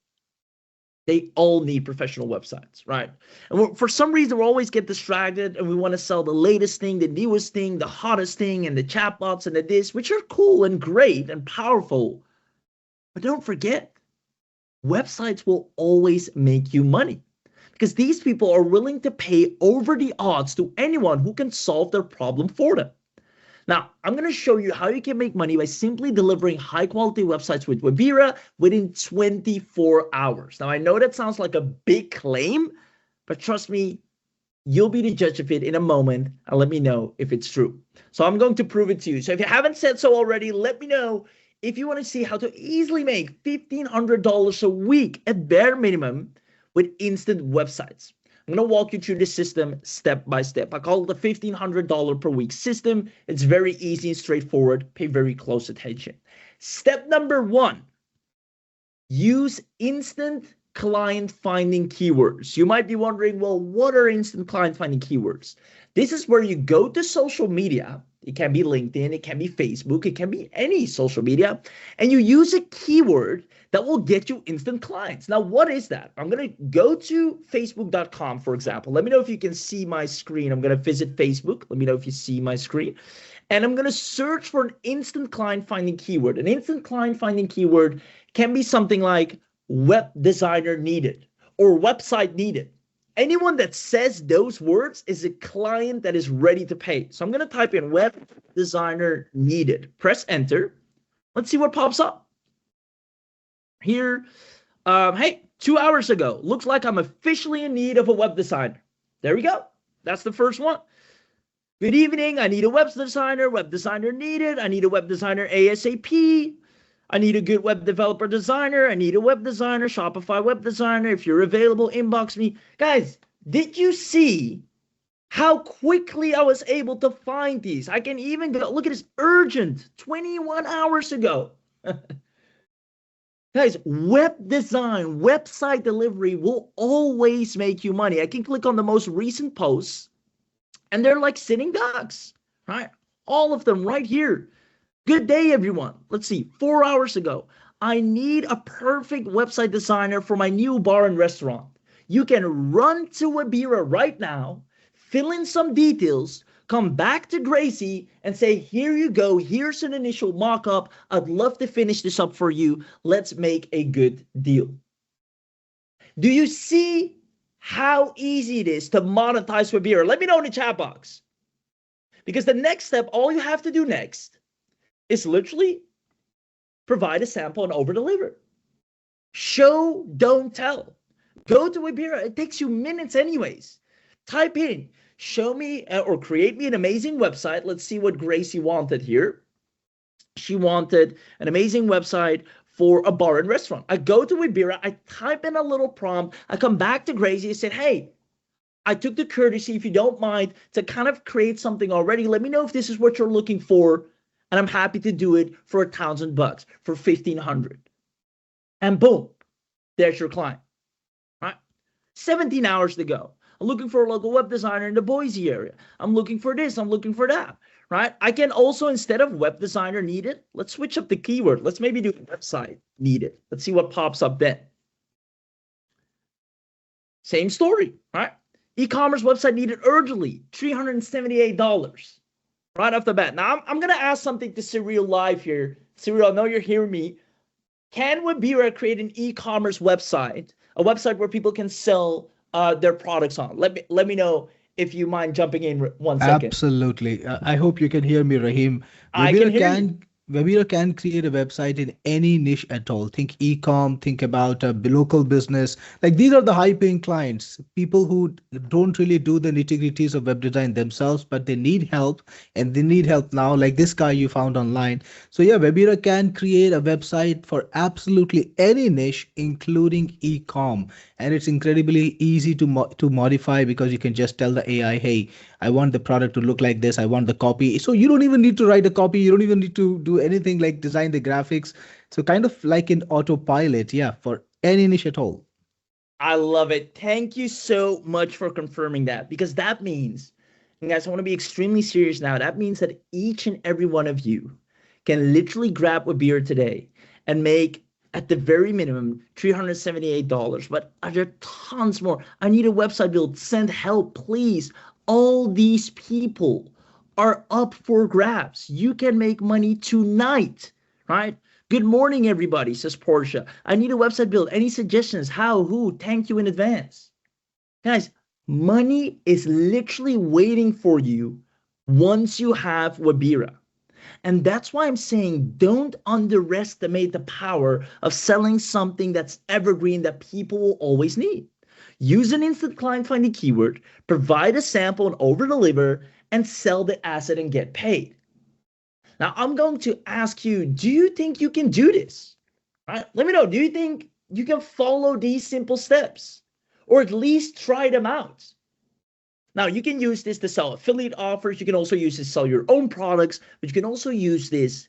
They all need professional websites, right? And for some reason, we always get distracted and we want to sell the latest thing, the newest thing, the hottest thing, and the chatbots and the this, which are cool and great and powerful. But don't forget, websites will always make you money because these people are willing to pay over the odds to anyone who can solve their problem for them. Now, I'm going to show you how you can make money by simply delivering high-quality websites with Webira within 24 hours. Now, I know that sounds like a big claim, but trust me, you'll be the judge of it in a moment, and let me know if it's true. So I'm going to prove it to you. So if you haven't said so already, let me know if you want to see how to easily make $1,500 a week at bare minimum with instant websites. I'm going to walk you through this system step by step. I call it the $1,500 per week system. It's very easy and straightforward. Pay very close attention. Step number 1, use instant client finding keywords. You might be wondering, well, what are instant client finding keywords? This is where you go to social media. It can be LinkedIn, it can be Facebook, it can be any social media, and you use a keyword that will get you instant clients. Now, what is that? I'm going to go to facebook.com, for example. Let me know if you can see my screen. I'm going to visit Facebook. Let me know if you see my screen. And I'm going to search for an instant client finding keyword. An instant client finding keyword can be something like web designer needed or website needed. Anyone that says those words is a client that is ready to pay. So I'm going to type in web designer needed. Press enter. Let's see what pops up. Here, hey, 2 hours ago, looks like I'm officially in need of a web designer. There we go. That's the first one. Good evening. I need a web designer needed. I need a web designer ASAP. I need a good web developer designer. I need a web designer, Shopify web designer. If you're available, inbox me. Guys, did you see how quickly I was able to find these? I can even go, look at this, urgent, 21 hours ago. Guys, web design, website delivery will always make you money. I can click on the most recent posts, and they're like sitting ducks, right? All of them right here. Good day, everyone. Let's see, 4 hours ago. I need a perfect website designer for my new bar and restaurant. You can run to Webira right now, fill in some details, come back to Gracie and say, here you go, here's an initial mock-up. I'd love to finish this up for you. Let's make a good deal. Do you see how easy it is to monetize Webira? Let me know in the chat box. Because the next step, all you have to do next is literally provide a sample and over-deliver. Show, don't tell. Go to Webira. It takes you minutes anyways. Type in, show me or create me an amazing website. Let's see what Gracie wanted here. She wanted an amazing website for a bar and restaurant. I go to Webira, I type in a little prompt, I come back to Gracie and said, hey, I took the courtesy, if you don't mind, to kind of create something already. Let me know if this is what you're looking for, and I'm happy to do it for $1,000, for 1,500. And boom, there's your client. Right? 17 hours to go. I'm looking for a local web designer in the Boise area. I'm looking for this. I'm looking for that. Right? I can also, instead of web designer needed, let's switch up the keyword. Let's maybe do website needed. Let's see what pops up then. Same story, right? E-commerce website needed urgently, $378 right off the bat. Now, I'm going to ask something to Cyril live here. Cyril, I know you're hearing me. Can Webira create an e-commerce website, a website where people can sell their products on? Let me know if you mind jumping in 1 second. Absolutely. I hope you can hear me, Rahim. I can hear you. Webira can create a website in any niche at all. Think e-com, think about a local business. Like these are the high-paying clients, people who don't really do the nitty-gritties of web design themselves, but they need help, and they need help now, like this guy you found online. So yeah, Webira can create a website for absolutely any niche, including e-com. And it's incredibly easy to modify, because you can just tell the AI, hey, I want the product to look like this. I want the copy. So you don't even need to write a copy. You don't even need to do anything like design the graphics. So kind of like an autopilot, yeah, for any niche at all. I love it. Thank you so much for confirming that, because that means, and guys, I want to be extremely serious now. That means that each and every one of you can literally grab a beer today and make, at the very minimum, $378. But are there tons more? I need a website build. Send help, please. All these people are up for grabs. You can make money tonight, right? Good morning, everybody, says Portia. I need a website build. Any suggestions? How? Who? Thank you in advance. Guys, money is literally waiting for you once you have Webira. And that's why I'm saying don't underestimate the power of selling something that's evergreen that people will always need. Use an instant client finding keyword, provide a sample and over deliver, and sell the asset and get paid. Now, I'm going to ask you, do you think you can do this? Right? Let me know. Do you think you can follow these simple steps, or at least try them out? Now, you can use this to sell affiliate offers. You can also use this to sell your own products, but you can also use this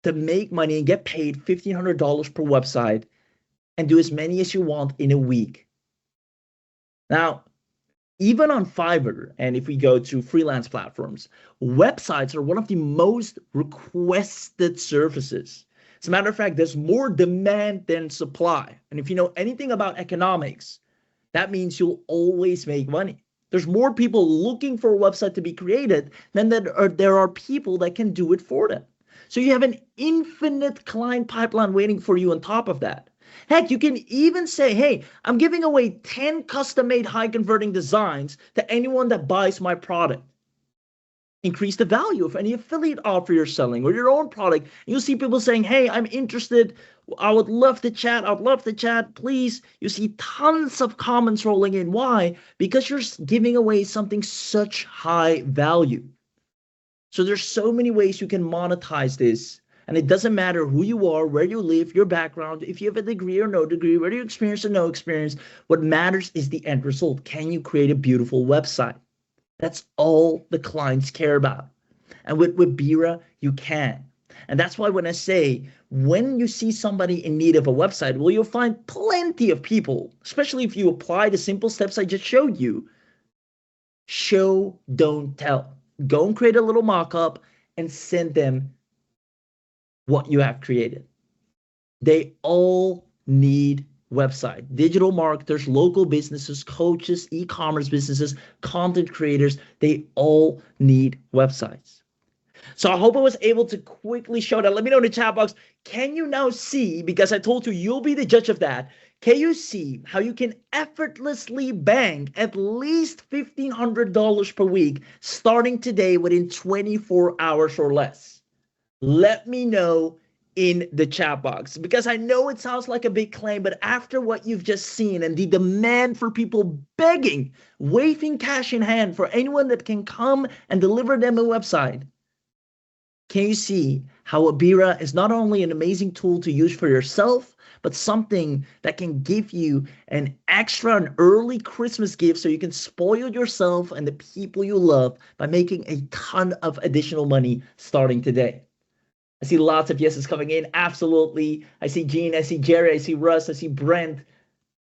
to make money and get paid $1,500 per website and do as many as you want in a week. Now, even on Fiverr, and if we go to freelance platforms, websites are one of the most requested services. As a matter of fact, there's more demand than supply. And if you know anything about economics, that means you'll always make money. There's more people looking for a website to be created than there are people that can do it for them. So you have an infinite client pipeline waiting for you on top of that. Heck, you can even say, hey, I'm giving away 10 custom-made high-converting designs to anyone that buys my product. Increase the value of any affiliate offer you're selling or your own product. You'll see people saying, hey, I'm interested. I would love to chat. I'd love to chat. Please. You see tons of comments rolling in. Why? Because you're giving away something such high value. So there's so many ways you can monetize this. And it doesn't matter who you are, where you live, your background, if you have a degree or no degree, whether you experience or no experience. What matters is the end result. Can you create a beautiful website? That's all the clients care about. And with Webira, you can. And that's why when I say, when you see somebody in need of a website, well, you'll find plenty of people, especially if you apply the simple steps I just showed you. Show, don't tell. Go and create a little mock-up and send them what you have created. They all need website. Digital marketers, local businesses, coaches, e-commerce businesses, content creators, they all need websites. So I hope I was able to quickly show that. Let me know in the chat box. Can you now see, because I told you you'll be the judge of that, can you see how you can effortlessly bank at least $1,500 per week starting today within 24 hours or less? Let me know in the chat box, because I know it sounds like a big claim, but after what you've just seen and the demand for people begging, waving cash in hand for anyone that can come and deliver them a website, can you see how Webira is not only an amazing tool to use for yourself, but something that can give you an early Christmas gift so you can spoil yourself and the people you love by making a ton of additional money starting today. I see lots of yeses coming in. Absolutely. I see Gene, I see Jerry, I see Russ, I see Brent.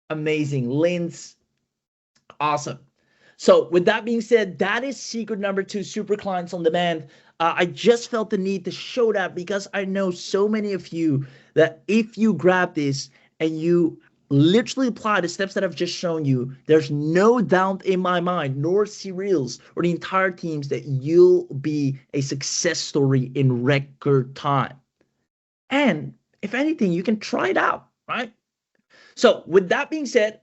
Amazing. Linz, awesome. So with that being said, that is secret number 2, super clients on demand. I just felt the need to show that because I know so many of you that if you grab this and you literally apply the steps that I've just shown you, there's no doubt in my mind, nor Cyril's or the entire teams, that you'll be a success story in record time. And if anything, you can try it out, right? So with that being said,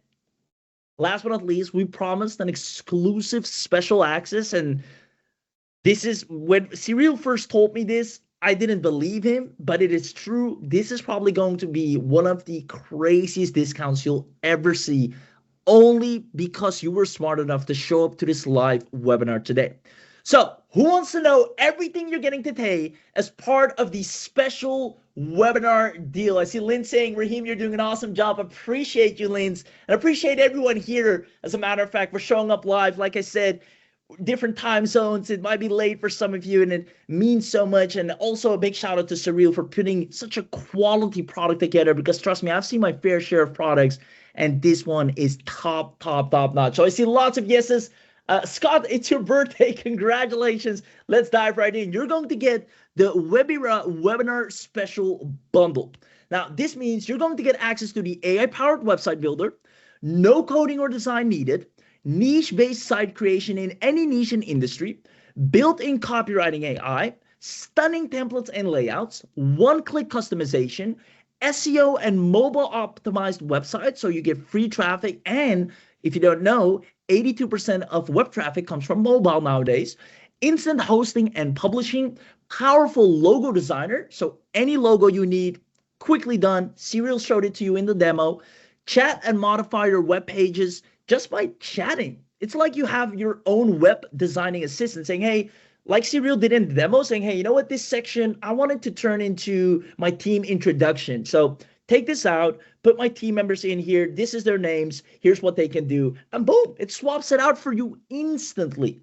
last but not least, we promised an exclusive special access. And this is when Cyril first told me this, I didn't believe him, but it is true. This is probably going to be one of the craziest discounts you'll ever see, only because you were smart enough to show up to this live webinar today. So who wants to know everything you're getting today as part of the special webinar deal? I see Lynn saying, Raheem, you're doing an awesome job. Appreciate you, Lynn. And appreciate everyone here, as a matter of fact, for showing up live. Like I said, different time zones. It might be late for some of you, and it means so much. And also a big shout out to Cyril for putting such a quality product together, because trust me, I've seen my fair share of products, and this one is top notch. So I see lots of yeses. Scott, it's your birthday. Congratulations. Let's dive right in. You're going to get the Webira Webinar Special Bundle. Now, this means you're going to get access to the AI-powered website builder, no coding or design needed, niche-based site creation in any niche and industry, built-in copywriting AI, stunning templates and layouts, one-click customization, SEO and mobile optimized websites so you get free traffic. And if you don't know, 82% of web traffic comes from mobile nowadays. Instant hosting and publishing, powerful logo designer, so any logo you need, quickly done. Cyril showed it to you in the demo. Chat and modify your web pages just by chatting. It's like you have your own web designing assistant saying, hey, like Cyril did in the demo, saying, hey, you know what, this section, I want it to turn into my team introduction. So take this out, put my team members in here. This is their names. Here's what they can do. And boom, it swaps it out for you instantly.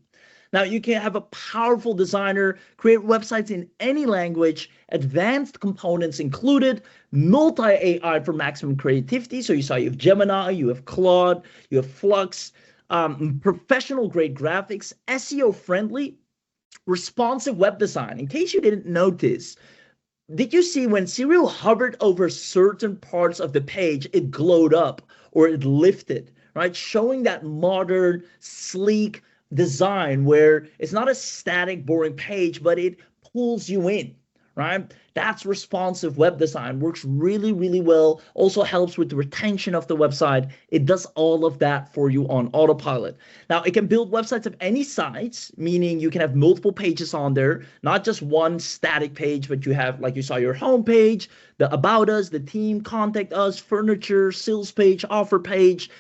Now, you can have a powerful designer, create websites in any language, advanced components included, multi-AI for maximum creativity. So you saw you have Gemini, you have Claude, you have Flux, professional grade graphics, SEO friendly, responsive web design. In case you didn't notice, did you see when Cyril hovered over certain parts of the page, it glowed up or it lifted, right? Showing that modern, sleek design where it's not a static, boring page, but it pulls you in, right? That's responsive web design. Works really, really well. Also helps with the retention of the website. It does all of that for you on autopilot. Now, it can build websites of any size, meaning you can have multiple pages on there, not just one static page, but you have, like you saw, your home page, the About Us, the team, Contact Us, furniture, sales page, offer page,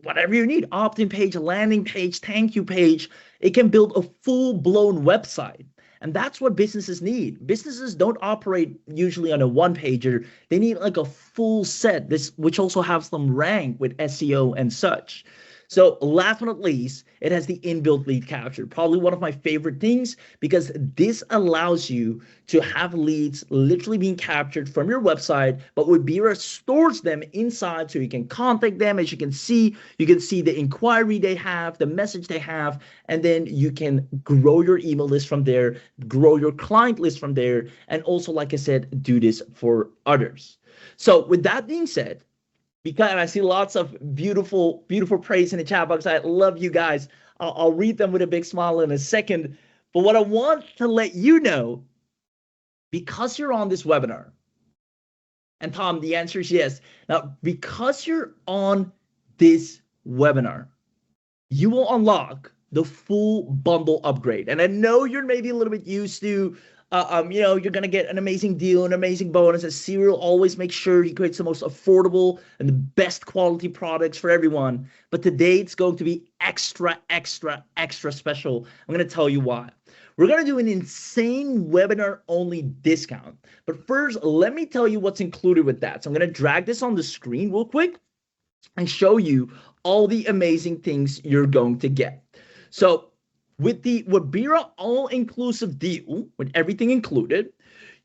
whatever you need, opt-in page, landing page, thank you page. It can build a full-blown website. And that's what businesses need. Businesses don't operate usually on a one-pager. They need like a full set, which also has them rank with SEO and such. So last but not least, it has the inbuilt lead capture, probably one of my favorite things, because this allows you to have leads literally being captured from your website, but Webira stores them inside so you can contact them. As you can see the inquiry they have, the message they have, and then you can grow your email list from there, grow your client list from there, and also, like I said, do this for others. So with that being said, because I see lots of beautiful praise in the chat box. I love you guys. I'll read them with a big smile in a second. But what I want to let you know, because you're on this webinar, and Tom, the answer is yes. Now, because you're on this webinar, you will unlock the full bundle upgrade. And I know you're maybe a little bit used to you're going to get an amazing deal, an amazing bonus. As Cyril always makes sure he creates the most affordable and the best quality products for everyone. But today it's going to be extra special. I'm going to tell you why. We're going to do an insane webinar only discount. But first, let me tell you what's included with that. So I'm going to drag this on the screen real quick and show you all the amazing things you're going to get. So with the Webira all-inclusive deal, with everything included,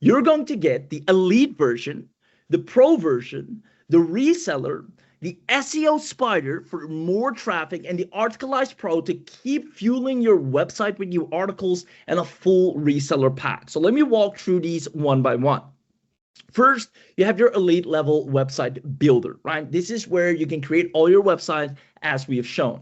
you're going to get the Elite version, the Pro version, the Reseller, the SEO Spider for more traffic, and the Articleize Pro to keep fueling your website with new articles, and a full reseller pack. So let me walk through these one by one. First, you have your elite level website builder, right? This is where you can create all your websites as we have shown.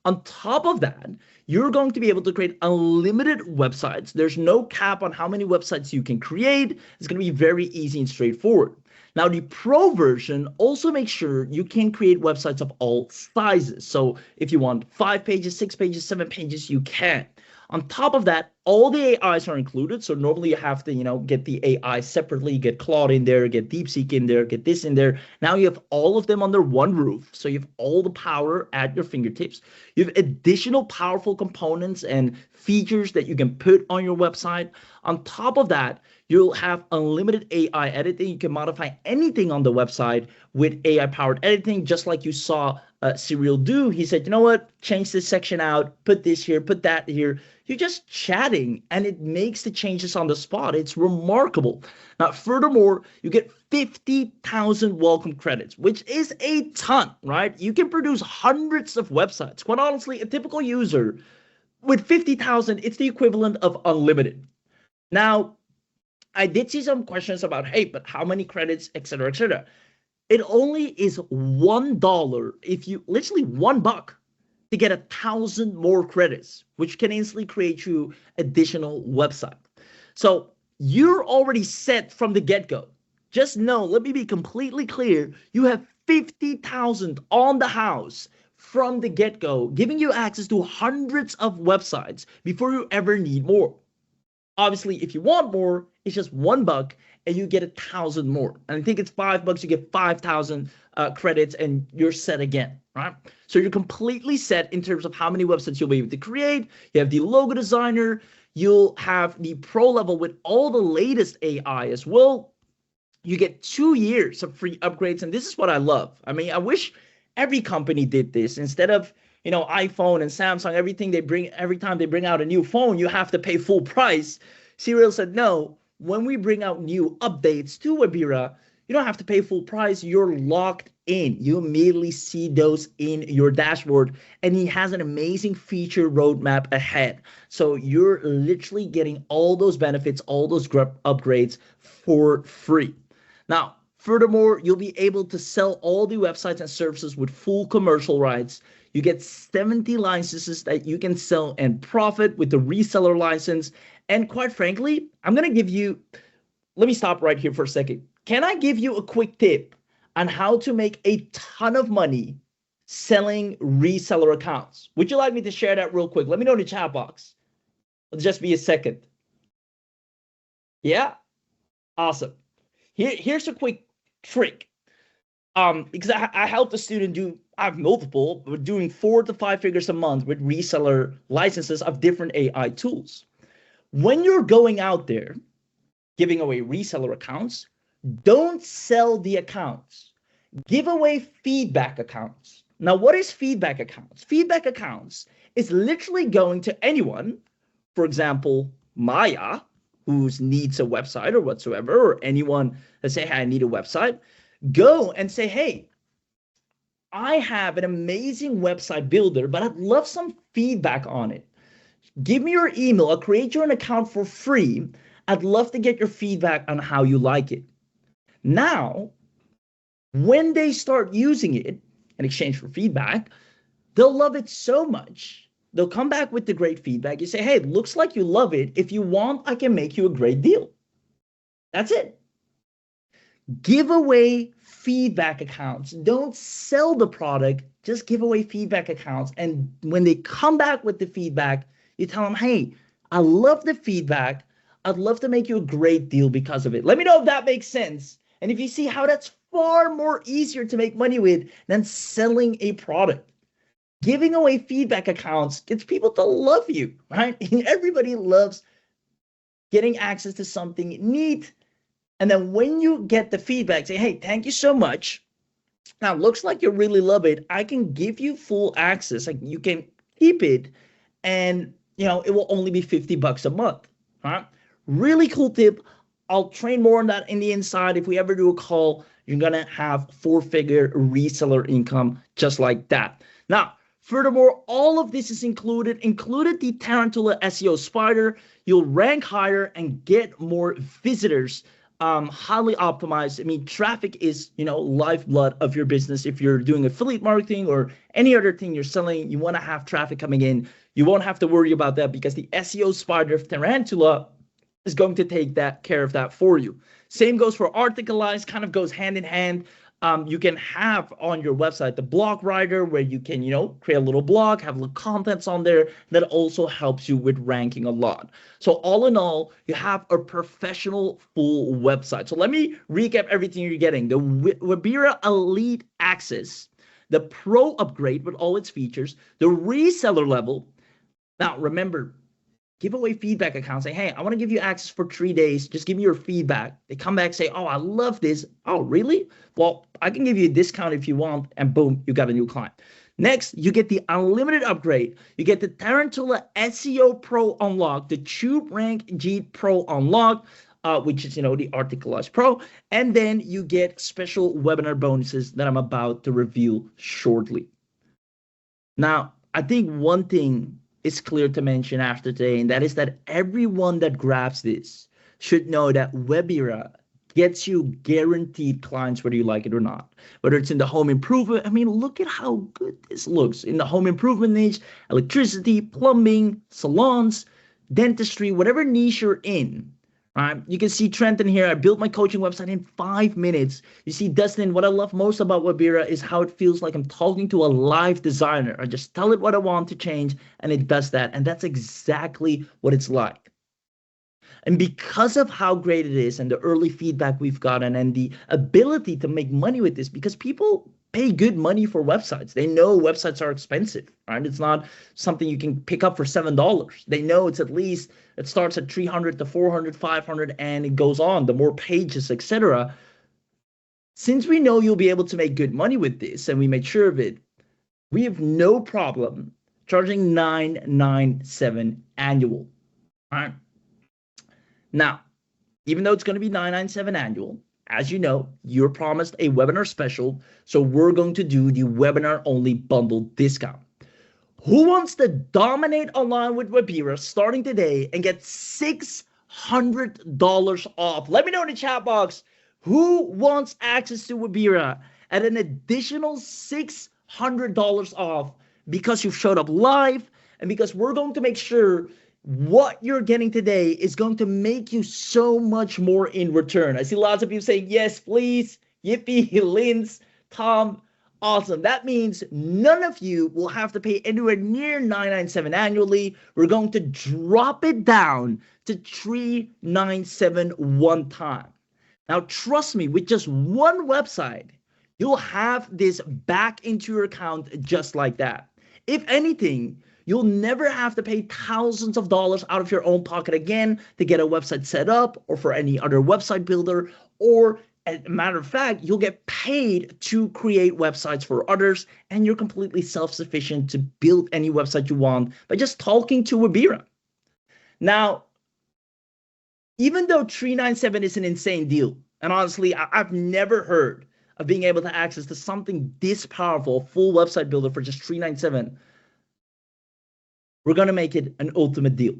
On top of that, you're going to be able to create unlimited websites. There's no cap on how many websites you can create. It's going to be very easy and straightforward. Now, the Pro version also makes sure you can create websites of all sizes. So if you want 5 pages, 6 pages, 7 pages, you can. On top of that, all the AIs are included. So normally you have to, get the AI separately, get Claude in there, get DeepSeek in there, get this in there. Now you have all of them under one roof. So you have all the power at your fingertips. You have additional powerful components and features that you can put on your website. On top of that, you'll have unlimited AI editing. You can modify anything on the website with AI-powered editing, just like you saw Cyril do. He said, you know what, change this section out, put this here, put that here. You're just chatting, and it makes the changes on the spot. It's remarkable. Now, furthermore, you get 50,000 welcome credits, which is a ton, right? You can produce hundreds of websites. Quite honestly, a typical user with 50,000, it's the equivalent of unlimited. Now, I did see some questions about, hey, but how many credits, et cetera, et cetera. It only is $1 if you literally $1 to get 1,000 more credits, which can instantly create you additional website. So you're already set from the get-go. Just know, let me be completely clear, you have 50,000 on the house from the get-go, giving you access to hundreds of websites before you ever need more. Obviously, if you want more, it's just $1 and you get 1,000 more. And I think it's $5, you get 5,000 credits and you're set again, right? So you're completely set in terms of how many websites you'll be able to create. You have the logo designer, you'll have the pro level with all the latest AI as well. You get 2 years of free upgrades, and this is what I love. I mean, I wish every company did this. Instead of iPhone and Samsung, every time they bring out a new phone, you have to pay full price. Cyril said, no, when we bring out new updates to Webira, you don't have to pay full price. You're locked in. You immediately see those in your dashboard, and he has an amazing feature roadmap ahead. So you're literally getting all those benefits, all those upgrades for free. Now, furthermore, you'll be able to sell all the websites and services with full commercial rights. You get 70 licenses that you can sell and profit with the reseller license. And quite frankly, I'm going to give you, let me stop right here for a second. Can I give you a quick tip on how to make a ton of money selling reseller accounts? Would you like me to share that real quick? Let me know in the chat box. It'll just be a second. Yeah? Awesome. Here's a quick trick. Because I helped a student do, I have multiple, but doing 4 to 5 figures a month with reseller licenses of different AI tools. When you're going out there giving away reseller accounts, don't sell the accounts. Give away feedback accounts. Now, what is feedback accounts? Feedback accounts is literally going to anyone, for example, Maya, who needs a website or whatsoever, or anyone that say, hey, I need a website, go and say, hey, I have an amazing website builder, but I'd love some feedback on it. Give me your email. I'll create you an account for free. I'd love to get your feedback on how you like it. Now, when they start using it in exchange for feedback, they'll love it so much. They'll come back with the great feedback. You say, hey, it looks like you love it. If you want, I can make you a great deal. That's it. Give away feedback accounts. Don't sell the product. Just give away feedback accounts. And when they come back with the feedback, you tell them, hey, I love the feedback. I'd love to make you a great deal because of it. Let me know if that makes sense. And if you see how that's far more easier to make money with than selling a product. Giving away feedback accounts gets people to love you, right? Everybody loves getting access to something neat. And then when you get the feedback, say, hey, thank you so much. Now, looks like you really love it. I can give you full access. Like you can keep it, and it will only be $50 a month. Right? Really cool tip. I'll train more on that in the inside. If we ever do a call, you're gonna have 4-figure reseller income just like that. Now, furthermore, all of this is included the Tarantula SEO Spider. You'll rank higher and get more visitors. Highly optimized. I mean, traffic is, lifeblood of your business. If you're doing affiliate marketing or any other thing you're selling, you want to have traffic coming in. You won't have to worry about that because the SEO Spider of Tarantula is going to take care of that for you. Same goes for Articleize, kind of goes hand in hand. You can have on your website the blog writer where you can, create a little blog, have little contents on there that also helps you with ranking a lot. So all in all, you have a professional full website. So let me recap everything you're getting. The Webira Elite Access, the Pro upgrade with all its features, the reseller level. Now, remember, give away feedback accounts. Say, hey, I want to give you access for 3 days. Just give me your feedback. They come back, say, oh, I love this. Oh, really? Well, I can give you a discount if you want. And boom, you got a new client. Next, you get the unlimited upgrade. You get the Tarantula SEO Pro Unlock, the TubeRank Pro Unlock, which is, the Articleize Pro. And then you get special webinar bonuses that I'm about to reveal shortly. Now, I think one thing is clear to mention after today, and that is that everyone that grabs this should know that Webira gets you guaranteed clients whether you like it or not. Whether it's in the home improvement, I mean, look at how good this looks. In the home improvement niche, electricity, plumbing, salons, dentistry, whatever niche you're in, right? You can see Trenton here. I built my coaching website in 5 minutes. You see Dustin, what I love most about Webira is how it feels like I'm talking to a live designer. I just tell it what I want to change and it does that. And that's exactly what it's like. And because of how great it is and the early feedback we've gotten and the ability to make money with this, because people pay good money for websites. They know websites are expensive, right? It's not something you can pick up for $7. They know it starts at 300 to 400, 500, and it goes on. The more pages, etc. Since we know you'll be able to make good money with this, and we made sure of it, we have no problem charging $997 annual. All right. Now, even though it's going to be $997 annual, as you know, you're promised a webinar special, so we're going to do the webinar-only bundle discount. Who wants to dominate online with Webira starting today and get $600 off? Let me know in the chat box who wants access to Webira at an additional $600 off because you've showed up live and because we're going to make sure what you're getting today is going to make you so much more in return. I see lots of people saying, yes, please. Yippee, Linz, Tom, awesome. That means none of you will have to pay anywhere near $997 annually. We're going to drop it down to $397 one time. Now, trust me, with just one website, you'll have this back into your account just like that. If anything, you'll never have to pay thousands of dollars out of your own pocket again to get a website set up or for any other website builder, or as a matter of fact, you'll get paid to create websites for others, and you're completely self-sufficient to build any website you want by just talking to Webira. Now, even though $397 is an insane deal, and honestly, I've never heard of being able to access to something this powerful, full website builder for just $397, we're going to make it an ultimate deal.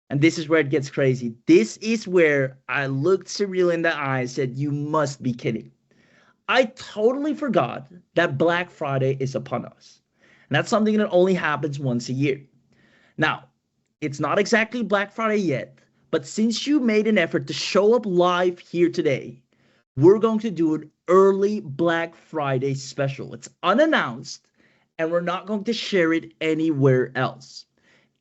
And this is where it gets crazy. This is where I looked Cyril in the eye and said, you must be kidding. I totally forgot that Black Friday is upon us. And that's something that only happens once a year. Now, it's not exactly Black Friday yet, but since you made an effort to show up live here today, we're going to do an early Black Friday special. It's unannounced, and we're not going to share it anywhere else.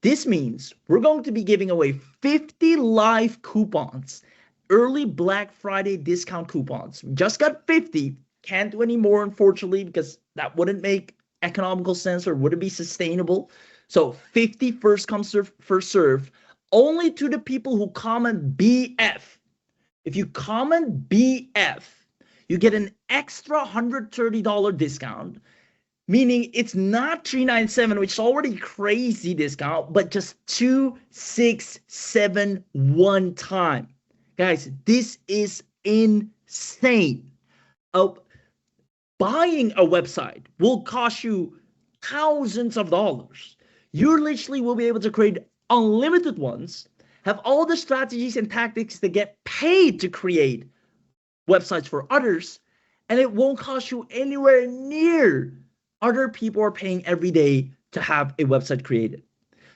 This means we're going to be giving away 50 live coupons, early Black Friday discount coupons. We just got 50. Can't do any more, unfortunately, because that wouldn't make economical sense, or would it be sustainable? So 50 first come, first serve, only to the people who comment BF. If you comment BF, you get an extra $130 discount, meaning it's not 397, which is already crazy discount, but just 267 one time. Guys, this is insane. Buying a website will cost you thousands of dollars. You literally will be able to create unlimited ones, have all the strategies and tactics to get paid to create websites for others, and it won't cost you anywhere near other people are paying every day to have a website created.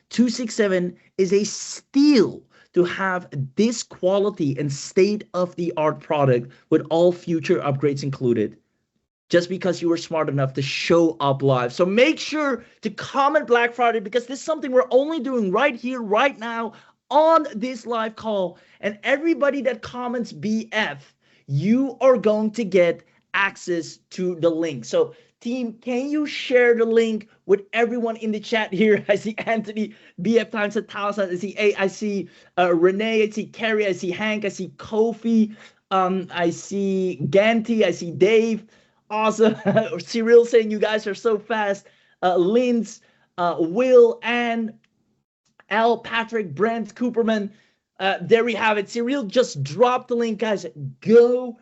267 is a steal to have this quality and state-of-the-art product with all future upgrades included, just because you were smart enough to show up live. So make sure to comment Black Friday, because this is something we're only doing right here, right now, on this live call. And everybody that comments BF, you are going to get access to the link. So team, can you share the link with everyone in the chat here? I see Anthony, BF times 1,000. I see A, I see Renee, I see Carrie, I see Hank, I see Kofi, I see Ganti, I see Dave. Awesome. Cyril saying you guys are so fast. Linz, Will, Ann, Al, Patrick, Brent, Cooperman. There we have it. Cyril just dropped the link, guys. Go,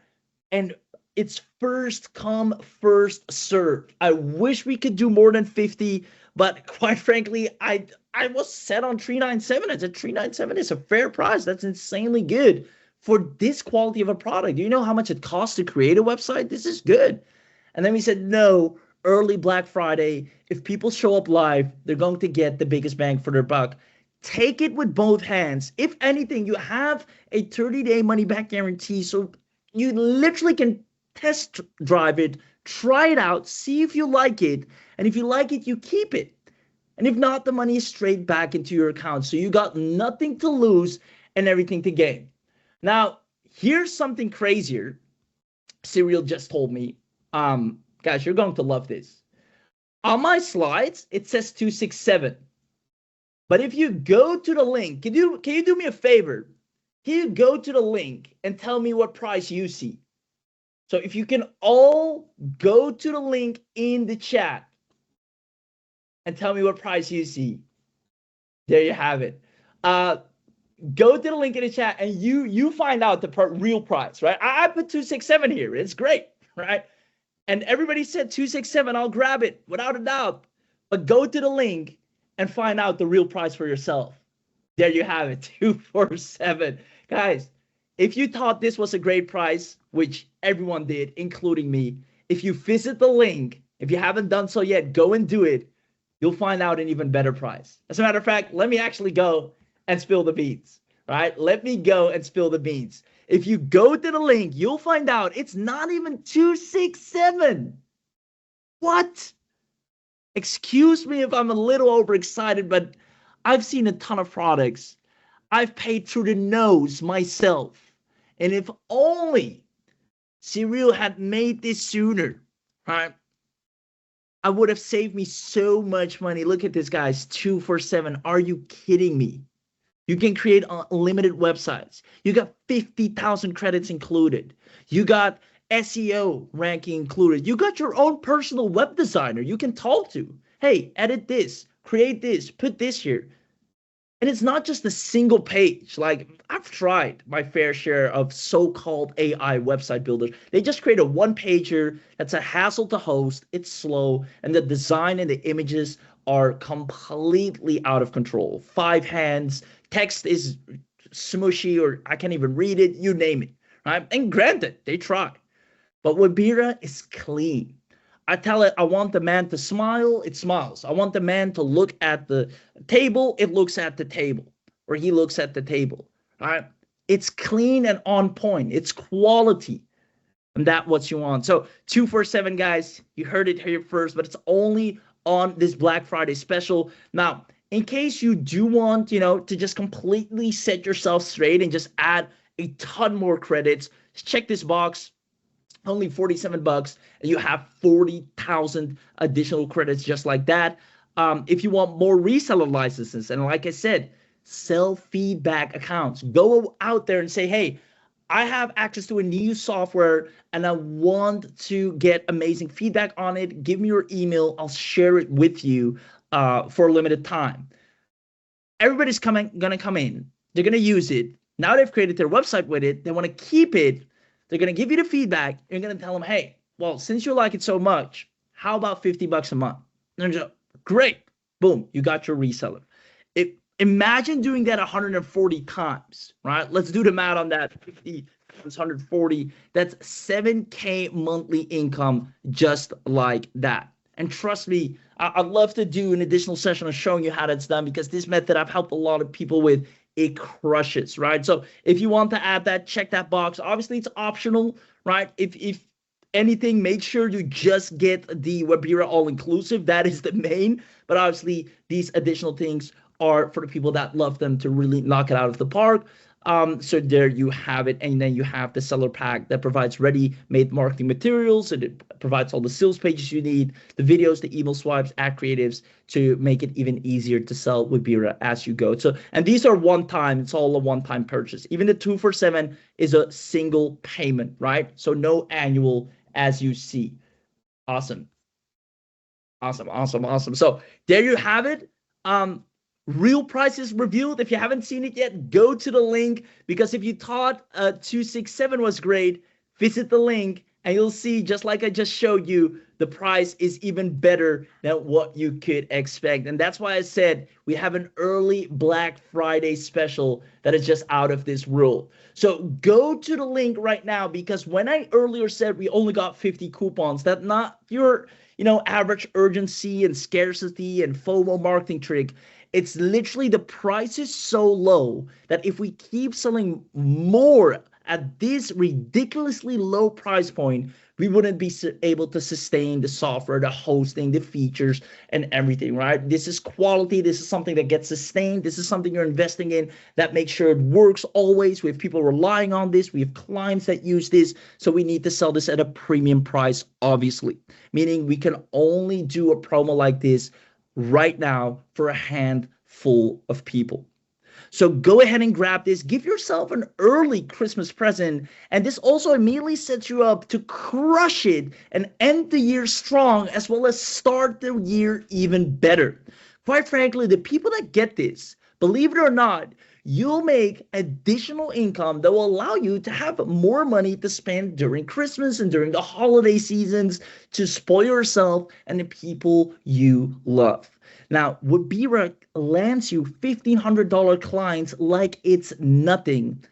and it's first come, first served. I wish we could do more than 50, but quite frankly, I was set on 397. I said 397 is a fair price. That's insanely good for this quality of a product. Do you know how much it costs to create a website? This is good. And then we said, no, early Black Friday. If people show up live, they're going to get the biggest bang for their buck. Take it with both hands. If anything, you have a 30-day money-back guarantee, so you literally can test drive it, try it out, see if you like it. And if you like it, you keep it. And if not, the money is straight back into your account. So you got nothing to lose and everything to gain. Now, here's something crazier. Cyril just told me. Guys, you're going to love this. On my slides, it says 267. But if you go to the link, can you do me a favor? Can you go to the link and tell me what price you see? So if you can all go to the link in the chat and tell me what price you see. There you have it. Go to the link in the chat and you find out the real price, right? I put 267 here. It's great, right? And everybody said 267, I'll grab it without a doubt. But go to the link and find out the real price for yourself. There you have it, 247. Guys, if you thought this was a great price, which everyone did, including me, if you visit the link, if you haven't done so yet, go and do it. You'll find out an even better price. As a matter of fact, let me actually go and spill the beans, right? Let me go and spill the beans. If you go to the link, you'll find out it's not even 267. What? Excuse me if I'm a little overexcited, but I've seen a ton of products. I've paid through the nose myself. And if only Cyril had made this sooner, right? I would have saved me so much money. Look at this, guys, 247. Are you kidding me? You can create unlimited websites. You got 50,000 credits included. You got SEO ranking included. You got your own personal web designer you can talk to. Hey, edit this, create this, put this here. And it's not just a single page. Like, I've tried my fair share of so-called AI website builders. They just create a one-pager that's a hassle to host. It's slow, and the design and the images are completely out of control. 5 hands, text is smushy, or I can't even read it, you name it, right? And granted, they try. But Webira is clean. I tell it, I want the man to smile, it smiles. I want the man to look at the table, it looks at the table, or he looks at the table, all right? It's clean and on point. It's quality, and that's what you want. So 247, guys, you heard it here first, but it's only on this Black Friday special. Now, in case you do want, to just completely set yourself straight and just add a ton more credits, check this box. Only 47 bucks, and you have 40 1,000 additional credits just like that. If you want more reseller licenses, and like I said, sell feedback accounts. Go out there and say, hey, I have access to a new software and I want to get amazing feedback on it. Give me your email. I'll share it with you for a limited time. Everybody's gonna come in. They're gonna use it. Now they've created their website with it. They want to keep it. They're gonna give you the feedback. You're gonna tell them, hey, well, since you like it so much, how about $50 a month? And they're just, great. Boom, you got your reseller. Imagine doing that 140 times, right? Let's do the math on that. 50 times 140. That's 7K monthly income just like that. And trust me, I'd love to do an additional session on showing you how that's done, because this method I've helped a lot of people with. It crushes, right? So if you want to add that, check that box. Obviously, it's optional, right? If anything, make sure you just get the Webira all-inclusive. That is the main. But obviously, these additional things are for the people that love them to really knock it out of the park. So there you have it. And then you have the seller pack that provides ready-made marketing materials, and it provides all the sales pages you need, the videos, the email swipes, ad creatives to make it even easier to sell Webira as you go. So, and these are one-time. It's all a one-time purchase. Even the 247 is a single payment, right? So no annual, as you see. Awesome. Awesome. So there you have it. Real prices revealed. If you haven't seen it yet, go to the link, because if you thought 267 was great, visit the link and you'll see, just like I just showed you, the price is even better than what you could expect. And that's why I said we have an early Black Friday special that is just out of this world. So go to the link right now, because when I earlier said we only got 50 coupons, that's not your average urgency and scarcity and FOMO marketing trick. It's literally the price is so low that if we keep selling more at this ridiculously low price point, we wouldn't be able to sustain the software, the hosting, the features, and everything, right? This is quality. This is something that gets sustained. This is something you're investing in that makes sure it works always. We have people relying on this. We have clients that use this. So we need to sell this at a premium price, obviously, meaning we can only do a promo like this right now for a handful of people. So go ahead and grab this. Give yourself an early Christmas present. And this also immediately sets you up to crush it and end the year strong, as well as start the year even better. Quite frankly, the people that get this, believe it or not, you'll make additional income that will allow you to have more money to spend during Christmas and during the holiday seasons to spoil yourself and the people you love. Now, Webira lands you $1,500 clients like it's nothing,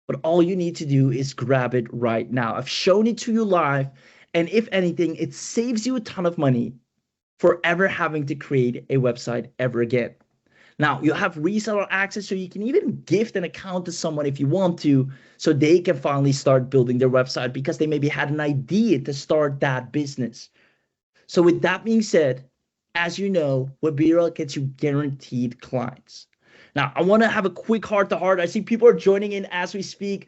but all you need to do is grab it right now. I've shown it to you live, and if anything, it saves you a ton of money for ever having to create a website ever again. Now, you'll have reseller access, so you can even gift an account to someone if you want to, so they can finally start building their website because they maybe had an idea to start that business. So with that being said, as you know, Webira gets you guaranteed clients. Now, I want to have a quick heart-to-heart. I see people are joining in as we speak.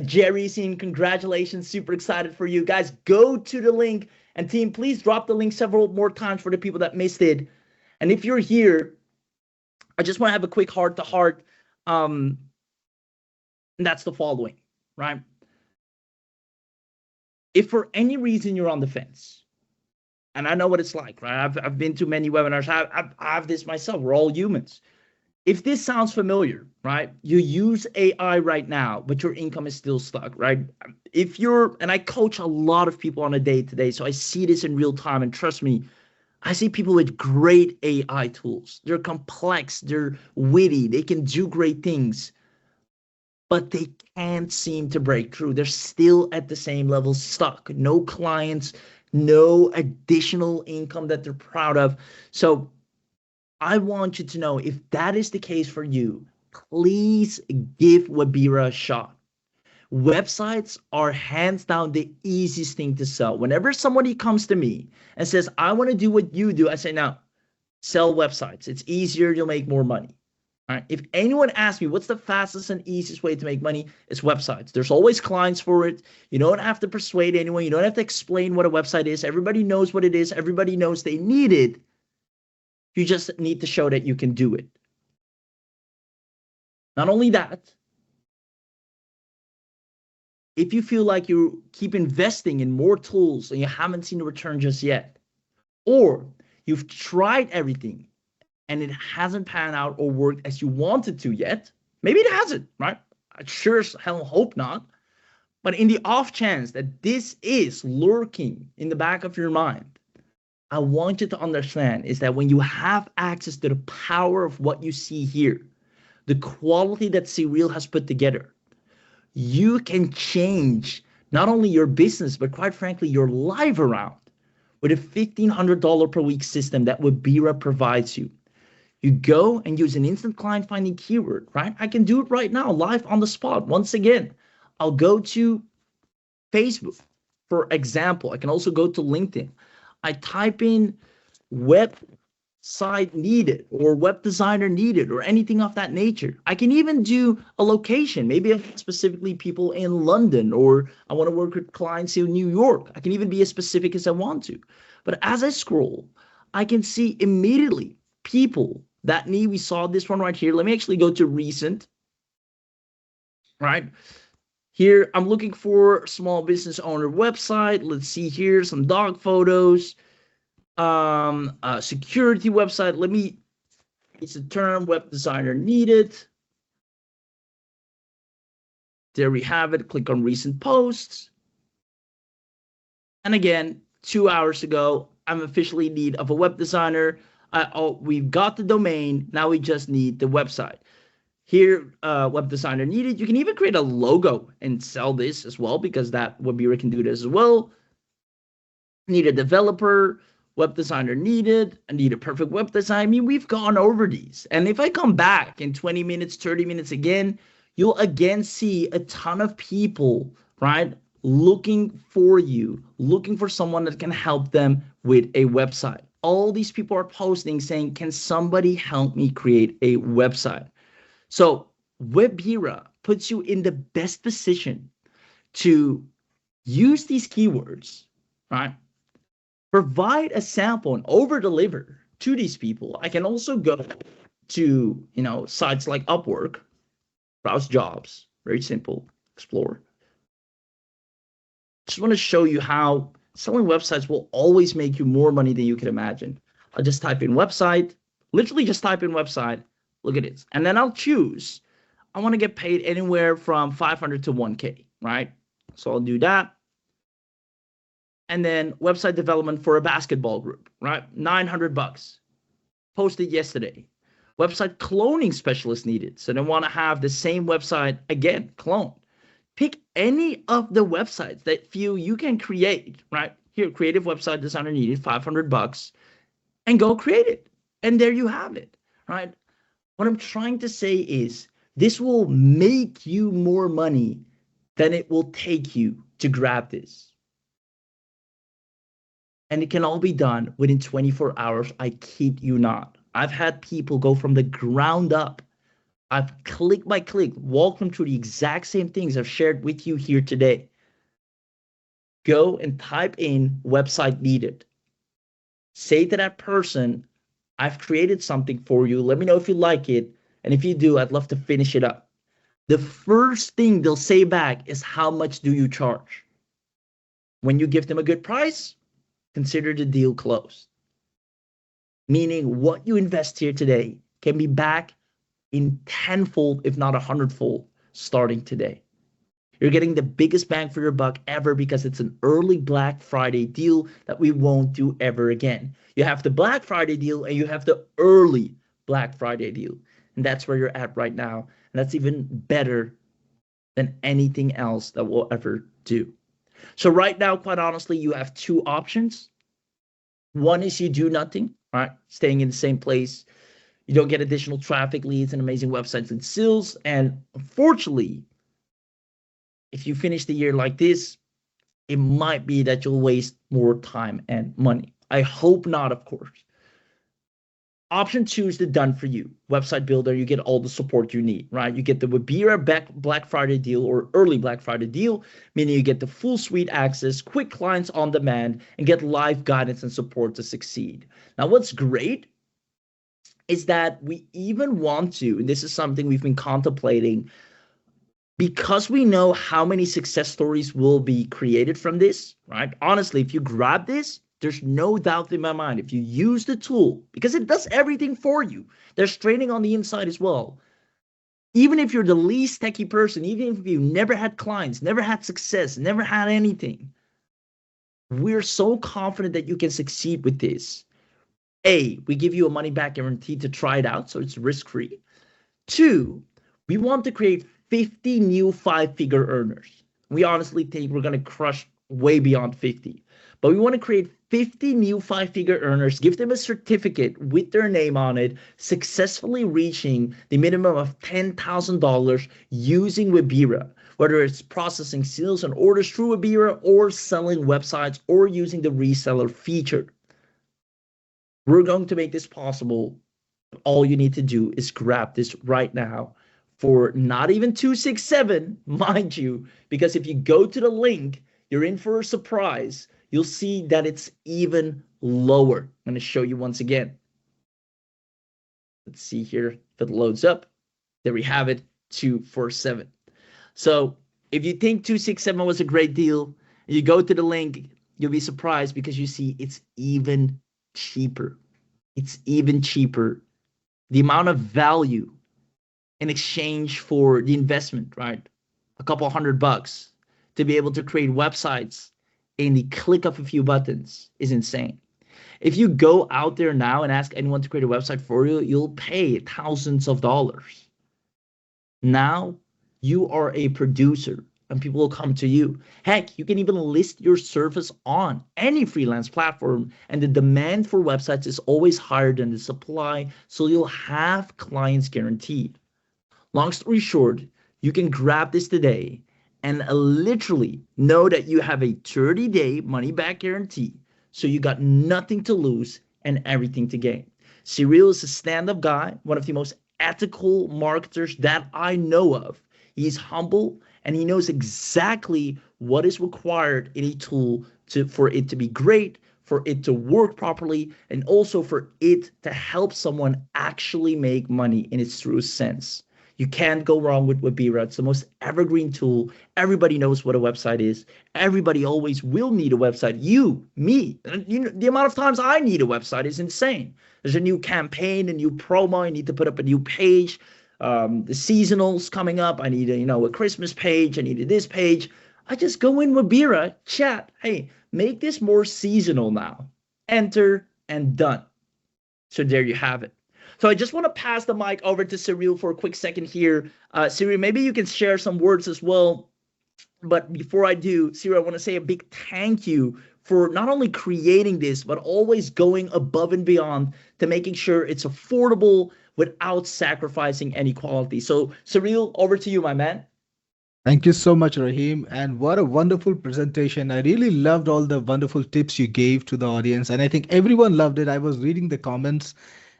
Jerry, saying congratulations, super excited for you. Guys, go to the link, and team, please drop the link several more times for the people that missed it. And if you're here, I just want to have a quick heart-to-heart. And that's the following, right? If for any reason you're on the fence, and I know what it's like, right? I've been to many webinars. I have this myself. We're all humans. If this sounds familiar, right? You use AI right now, but your income is still stuck, right? If you're, and I coach a lot of people on a day-to-day, so I see this in real time, and trust me, I see people with great AI tools. They're complex, they're witty, they can do great things, but they can't seem to break through. They're still at the same level, stuck. No clients, no additional income that they're proud of. So I want you to know, if that is the case for you, please give Webira a shot. Websites are hands down the easiest thing to sell. Whenever somebody comes to me and says, I want to do what you do, I say, now, sell websites. It's easier, you'll make more money. All right. If anyone asks me what's the fastest and easiest way to make money, it's websites. There's always clients for it. You don't have to persuade anyone. You don't have to explain what a website is. Everybody knows what it is. Everybody knows they need it. You just need to show that you can do it. Not only that, if you feel like you keep investing in more tools and you haven't seen the return just yet, or you've tried everything and it hasn't panned out or worked as you wanted to yet, maybe it hasn't, right? I sure as hell hope not. But in the off chance that this is lurking in the back of your mind, I want you to understand is that when you have access to the power of what you see here, the quality that Cyril has put together, you can change not only your business, but quite frankly, your life around with a $1,500 per week system that Webira provides you. You go and use an instant client finding keyword, right? I can do it right now, live on the spot. Once again, I'll go to Facebook, for example. I can also go to LinkedIn. I type in website needed or web designer needed or anything of that nature. I can even do a location. Maybe specifically people in London, or I want to work with clients in New York. I can even be as specific as I want to. But as I scroll, I can see immediately people that need. We saw this one right here. Let me actually go to recent, right? Here, I'm looking for small business owner website. Let's see here, some dog photos, security website. It's a term, web designer needed. There we have it. Click on recent posts. And again, 2 hours ago, I'm officially in need of a web designer. We've got the domain. Now we just need the website. Here, web designer needed. You can even create a logo and sell this as well, because that Webira can do this as well. Need a developer, web designer needed. I need a perfect web design. I mean, we've gone over these. And if I come back in 20 minutes, 30 minutes again, you'll again see a ton of people, right, looking for you, looking for someone that can help them with a website. All these people are posting saying, can somebody help me create a website? So Webira puts you in the best position to use these keywords, right? Provide a sample and over deliver to these people. I can also go to, sites like Upwork, browse jobs, very simple, explore. Just want to show you how selling websites will always make you more money than you can imagine. I'll just type in website, literally just type in website. Look at this. And then I'll choose, I want to get paid anywhere from 500 to 1K, right? So I'll do that. And then website development for a basketball group, right? 900 bucks. Posted yesterday. Website cloning specialist needed. So they want to have the same website again, cloned. Pick any of the websites that feel you can create, right? Here, creative website designer needed, 500 bucks, and go create it. And there you have it, right? What I'm trying to say is this will make you more money than it will take you to grab this. And it can all be done within 24 hours. I kid you not. I've had people go from the ground up. I've click by click walked them through the exact same things I've shared with you here today. Go and type in website needed. Say to that person, I've created something for you. Let me know if you like it. And if you do, I'd love to finish it up. The first thing they'll say back is, how much do you charge? When you give them a good price, consider the deal closed. Meaning what you invest here today can be back in tenfold, if not 100-fold, starting today. You're getting the biggest bang for your buck ever, because it's an early Black Friday deal that we won't do ever again. You have the Black Friday deal and you have the early Black Friday deal. And that's where you're at right now. And that's even better than anything else that we'll ever do. So right now, quite honestly, you have two options. One is you do nothing, right? Staying in the same place. You don't get additional traffic, leads, and amazing websites and sales. And unfortunately, if you finish the year like this, it might be that you'll waste more time and money. I hope not, of course. Option 2 is the done for you website builder. You get all the support you need, right? You get the Webira Black Friday deal or early Black Friday deal, meaning you get the full suite access, quick clients on demand, and get live guidance and support to succeed. Now, what's great is that we even want to, and this is something we've been contemplating, because we know how many success stories will be created from this, right? Honestly, if you grab this, there's no doubt in my mind, if you use the tool, because it does everything for you, there's training on the inside as well. Even if you're the least techie person, even if you never had clients, never had success, never had anything, we're so confident that you can succeed with this. A, we give you a money back guarantee to try it out, so it's risk-free. 2, we want to create 50 new 5-figure earners. We honestly think we're going to crush way beyond 50. But we want to create 50 new 5-figure earners, give them a certificate with their name on it, successfully reaching the minimum of $10,000 using Webira, whether it's processing sales and orders through Webira or selling websites or using the reseller feature. We're going to make this possible. All you need to do is grab this right now for not even 267, mind you, because if you go to the link, you're in for a surprise. You'll see that it's even lower. I'm going to show you once again. Let's see here if it loads up. There we have it, 247. So if you think 267 was a great deal, you go to the link, you'll be surprised because you see it's even cheaper. It's even cheaper. The amount of value in exchange for the investment, right? A couple $100 to be able to create websites in the click of a few buttons is insane. If you go out there now and ask anyone to create a website for you, you'll pay thousands of dollars. Now you are a producer and people will come to you. Heck, you can even list your service on any freelance platform, and the demand for websites is always higher than the supply, so you'll have clients guaranteed. Long story short, you can grab this today and literally know that you have a 30-day money-back guarantee, so you got nothing to lose and everything to gain. Cyril is a stand-up guy, one of the most ethical marketers that I know of. He's humble and he knows exactly what is required in a tool for it to be great, for it to work properly, and also for it to help someone actually make money in its truest sense. You can't go wrong with Webira. It's the most evergreen tool. Everybody knows what a website is. Everybody always will need a website. You, me, you know, the amount of times I need a website is insane. There's a new campaign, a new promo. I need to put up a new page. The seasonals coming up. I need a Christmas page. I needed this page. I just go in Webira, chat. Hey, make this more seasonal now. Enter and done. So there you have it. So I just want to pass the mic over to Cyril for a quick second here. Cyril, maybe you can share some words as well. But before I do, Cyril, I want to say a big thank you for not only creating this, but always going above and beyond to making sure it's affordable without sacrificing any quality. So Cyril, over to you, my man. Thank you so much, Raheem. And what a wonderful presentation. I really loved all the wonderful tips you gave to the audience. And I think everyone loved it. I was reading the comments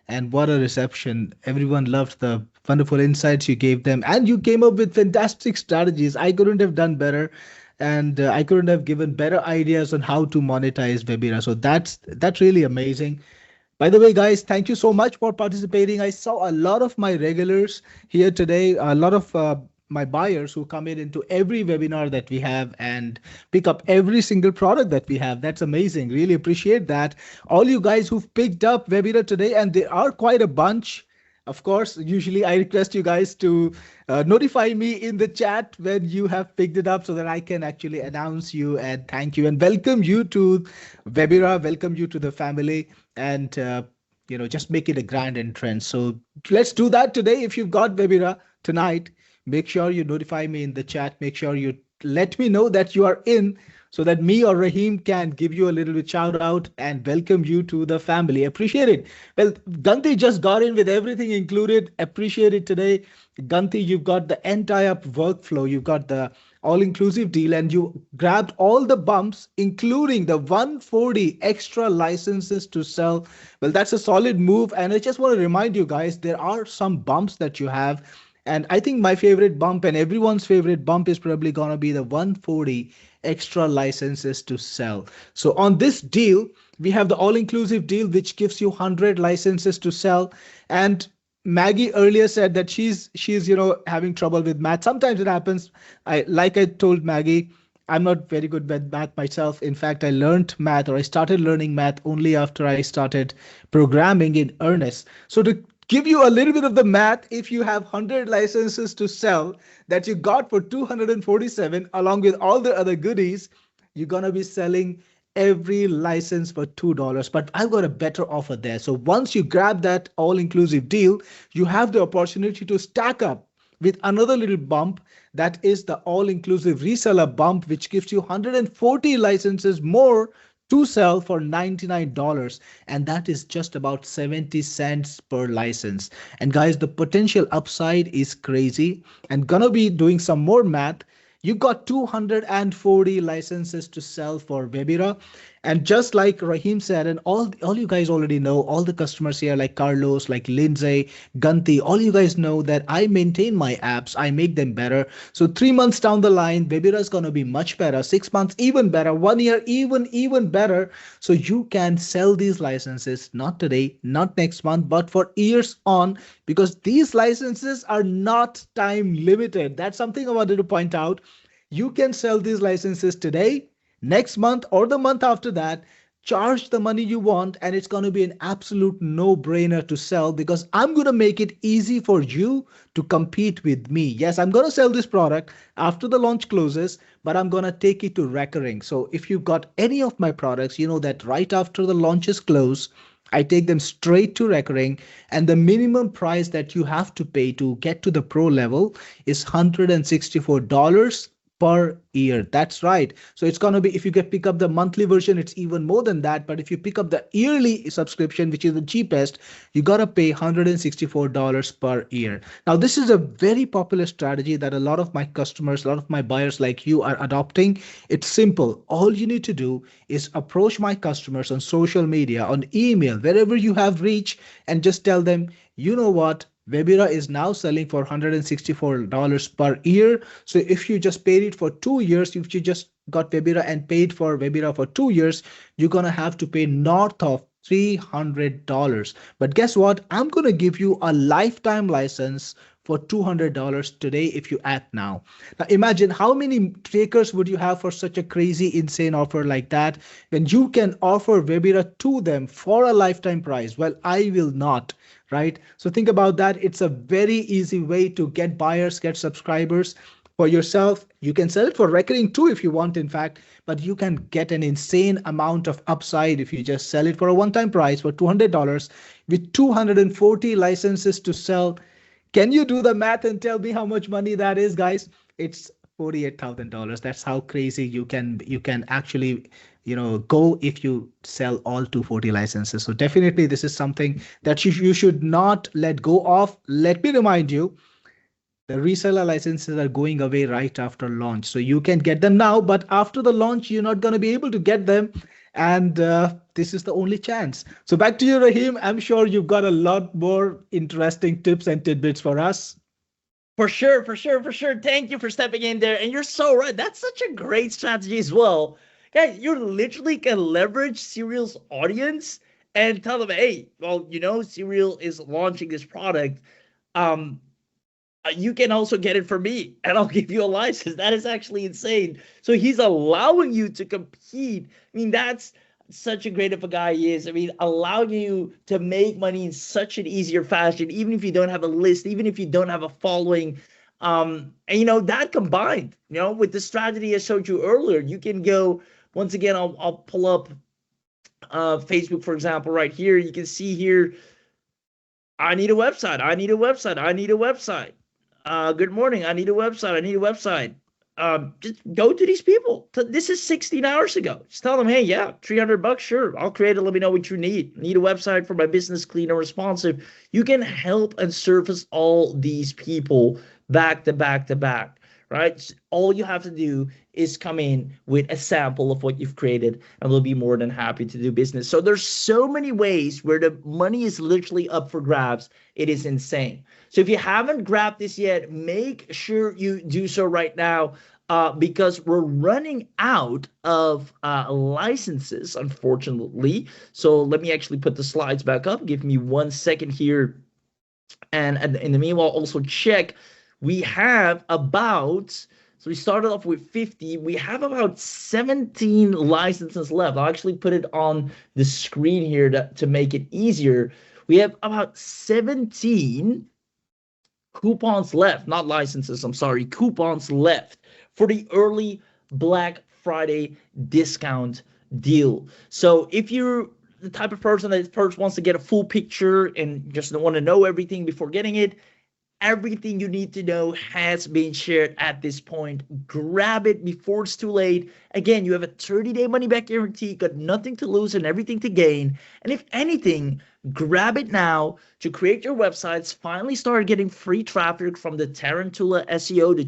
and what a reception. Everyone loved the wonderful insights you gave them. And you came up with fantastic strategies. I couldn't have done better. And I couldn't have given better ideas on how to monetize Webira. So that's really amazing. By the way, guys, thank you so much for participating. I saw a lot of my regulars here today, a lot of my buyers who come in into every webinar that we have and pick up every single product that we have. That's amazing. Really appreciate that. All you guys who've picked up Webira today, and there are quite a bunch. Of course, usually I request you guys to notify me in the chat when you have picked it up so that I can actually announce you and thank you and welcome you to Webira, welcome you to the family, and just make it a grand entrance. So let's do that today. If you've got Webira tonight, make sure you notify me in the chat. Make sure you let me know that you are in so that me or Raheem can give you a little bit shout out and welcome you to the family. Appreciate it. Well, Ganti just got in with everything included. Appreciate it today. Ganti, you've got the entire workflow. You've got the all-inclusive deal and you grabbed all the bumps, including the 140 extra licenses to sell, well, that's a solid move. And I just want to remind you guys, there are some bumps that you have. And I think my favorite bump and everyone's favorite bump is probably going to be the 140 extra licenses to sell. So on this deal, we have the all-inclusive deal, which gives you 100 licenses to sell. And Maggie earlier said that she's having trouble with math. Sometimes it happens. I told Maggie, I'm not very good with math myself. In fact, I learned math or I started learning math only after I started programming in earnest. So to give you a little bit of the math, if you have 100 licenses to sell that you got for 247 along with all the other goodies, you're going to be selling every license for $2. But I've got a better offer there. So once you grab that all-inclusive deal, you have the opportunity to stack up with another little bump, that is the all-inclusive reseller bump, which gives you 140 licenses more to sell for $99, and that is just about 70 cents per license. And guys, the potential upside is crazy. And gonna be doing some more math. You got 240 licenses to sell for Webira. And just like Rahim said, and all you guys already know, all the customers here like Carlos, like Lindsay, Ganti, all you guys know that I maintain my apps, I make them better. So 3 months down the line, Webira is going to be much better, 6 months even better, 1 year even better. So you can sell these licenses, not today, not next month, but for years on, because these licenses are not time limited. That's something I wanted to point out. You can sell these licenses today, next month, or the month after that. Charge the money you want, and it's going to be an absolute no-brainer to sell, because I'm going to make it easy for you to compete with me. Yes, I'm going to sell this product after the launch closes, but I'm going to take it to recurring. So if you've got any of my products, you know that right after the launches close, I take them straight to recurring, and the minimum price that you have to pay to get to the pro level is $164 per year. That's right. So it's going to be, if you pick up the monthly version, it's even more than that. But if you pick up the yearly subscription, which is the cheapest, you got to pay $164 per year. Now, this is a very popular strategy that a lot of my customers, a lot of my buyers like you are adopting. It's simple. All you need to do is approach my customers on social media, on email, wherever you have reach, and just tell them, you know what? Webira is now selling for $164 per year. So if you just paid it for 2 years, if you just got Webira and paid for Webira for 2 years, you're going to have to pay north of $300. But guess what? I'm going to give you a lifetime license for $200 today if you act now. Now imagine how many takers would you have for such a crazy, insane offer like that, when you can offer Webira to them for a lifetime price. Well, I will not. Right? So think about that. It's a very easy way to get buyers, get subscribers for yourself. You can sell it for recurring too if you want, in fact, but you can get an insane amount of upside if you just sell it for a one-time price for $200 with 240 licenses to sell. Can you do the math and tell me how much money that is, guys? It's $48,000. That's how crazy you can actually go if you sell all 240 licenses. So definitely this is something that you should not let go of. Let me remind you, the reseller licenses are going away right after launch. So you can get them now, but after the launch, you're not going to be able to get them. And this is the only chance. So back to you, Rahim. I'm sure you've got a lot more interesting tips and tidbits for us. For sure. Thank you for stepping in there. And you're so right. That's such a great strategy as well. Guys, you literally can leverage Serial's audience and tell them, hey, well, Serial is launching this product. You can also get it from me, and I'll give you a license. That is actually insane. So he's allowing you to compete. I mean, that's such a great of a guy he is. I mean, allowing you to make money in such an easier fashion, even if you don't have a list, even if you don't have a following. And that combined, with the strategy I showed you earlier, you can go. Once again, I'll pull up Facebook, for example, right here. You can see here, I need a website. Good morning. I need a website. Just go to these people. This is 16 hours ago. Just tell them, hey, yeah, $300, sure. I'll create it. Let me know what you need. Need a website for my business, clean and responsive. You can help and service all these people back to back to back. right? All you have to do is come in with a sample of what you've created, and we'll be more than happy to do business. So there's so many ways where the money is literally up for grabs. It is insane. So if you haven't grabbed this yet, make sure you do so right now. Because we're running out of licenses, unfortunately. So let me actually put the slides back up. Give me 1 second here. And in the meanwhile, also check. We have about, so we started off with 50. We have about 17 licenses left. I'll actually put it on the screen here to make it easier. We have about 17 coupons left, not licenses, I'm sorry, coupons left for the early Black Friday discount deal. So if you're the type of person that first wants to get a full picture and just don't want to know everything before getting it, everything you need to know has been shared at this point. Grab it before it's too late. Again, you have a 30-day money-back guarantee, got nothing to lose and everything to gain. And if anything, grab it now to create your websites, finally start getting free traffic from the Tarantula SEO, the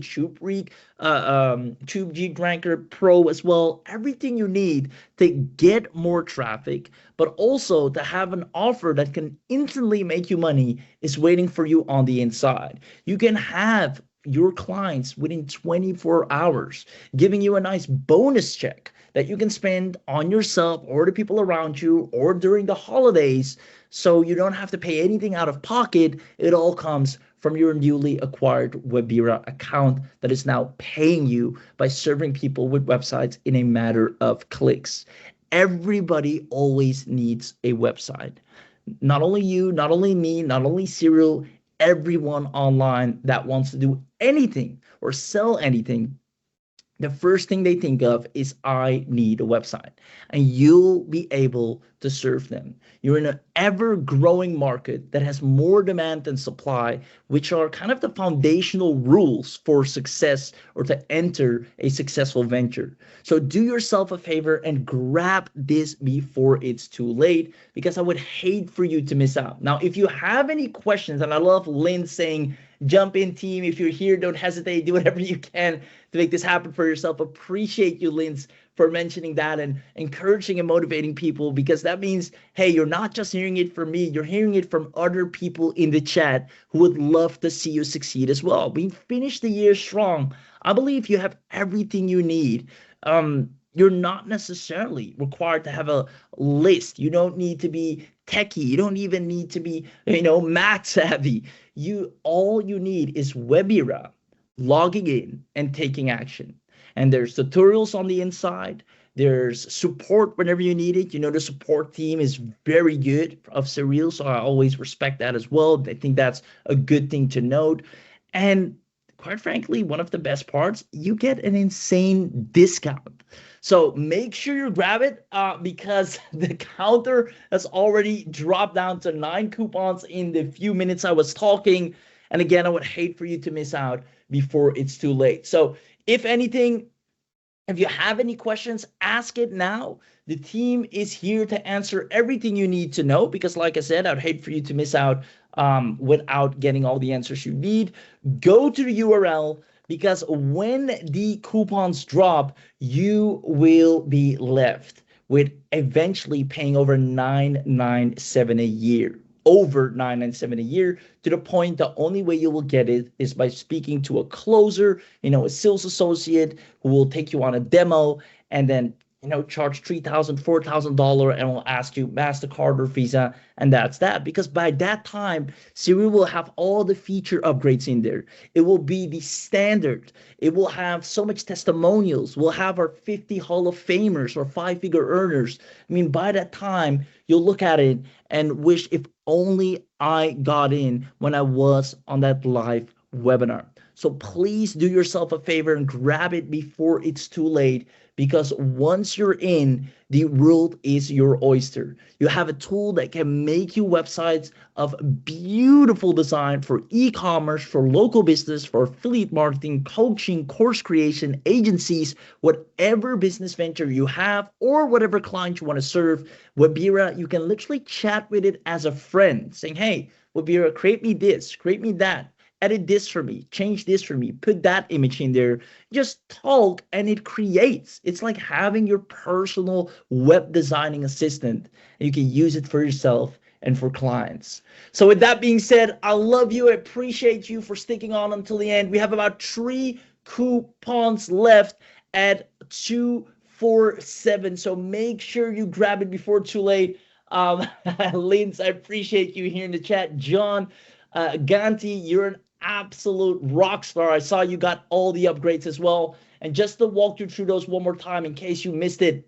TubeG Ranker Pro as well. Everything you need to get more traffic, but also to have an offer that can instantly make you money is waiting for you on the inside. You can have your clients within 24 hours, giving you a nice bonus check that you can spend on yourself or the people around you or during the holidays, so you don't have to pay anything out of pocket. It all comes from your newly acquired Webira account that is now paying you by serving people with websites in a matter of clicks. Everybody always needs a website. Not only you, not only me, not only Cyril, everyone online that wants to do anything or sell anything, the first thing they think of is, I need a website, and you'll be able to serve them. You're in an ever growing market that has more demand than supply, which are kind of the foundational rules for success or to enter a successful venture. So do yourself a favor and grab this before it's too late, because I would hate for you to miss out. Now, if you have any questions, and I love Lynn saying, jump in, team. If you're here, don't hesitate. Do whatever you can to make this happen for yourself. Appreciate you, Linz, for mentioning that and encouraging and motivating people, because that means, hey, you're not just hearing it from me, you're hearing it from other people in the chat who would love to see you succeed as well. We finished the year strong. I believe you have everything you need. You're not necessarily required to have a list. You don't need to be techie. You don't even need to be, math savvy. All you need is Webira, logging in and taking action. And there's tutorials on the inside. There's support whenever you need it. The support team is very good of Cyril, so I always respect that as well. I think that's a good thing to note. And quite frankly, one of the best parts, you get an insane discount. So make sure you grab it because the counter has already dropped down to 9 coupons in the few minutes I was talking. And again, I would hate for you to miss out before it's too late. So if anything, if you have any questions, ask it now. The team is here to answer everything you need to know, because like I said, I'd hate for you to miss out without getting all the answers you need. Go to the URL, because when the coupons drop, you will be left with eventually paying over $997 a year. Over $997 a year, to the point the only way you will get it is by speaking to a closer, a sales associate who will take you on a demo and then charge $3,000, $4,000, and will ask you MasterCard or Visa, and that's that. Because by that time, Siri will have all the feature upgrades in there. It will be the standard. It will have so much testimonials. We'll have our 50 Hall of Famers or 5-figure earners. I mean, by that time, you'll look at it and wish, if only I got in when I was on that live webinar. So please do yourself a favor and grab it before it's too late, because once you're in, the world is your oyster. You have a tool that can make you websites of beautiful design for e-commerce, for local business, for affiliate marketing, coaching, course creation, agencies, whatever business venture you have or whatever client you want to serve. Webira, you can literally chat with it as a friend, saying, hey, Webira, create me this, create me that. edit this for me, change this for me, put that image in there. Just talk and it creates. It's like having your personal web designing assistant, and you can use it for yourself and for clients. So with that being said, I love you. I appreciate you for sticking on until the end. We have about 3 coupons left at 247. So make sure you grab it before too late. Linz, I appreciate you here in the chat. John, Ganti, you're an absolute rock star. I saw you got all the upgrades as well. And just to walk you through those one more time in case you missed it,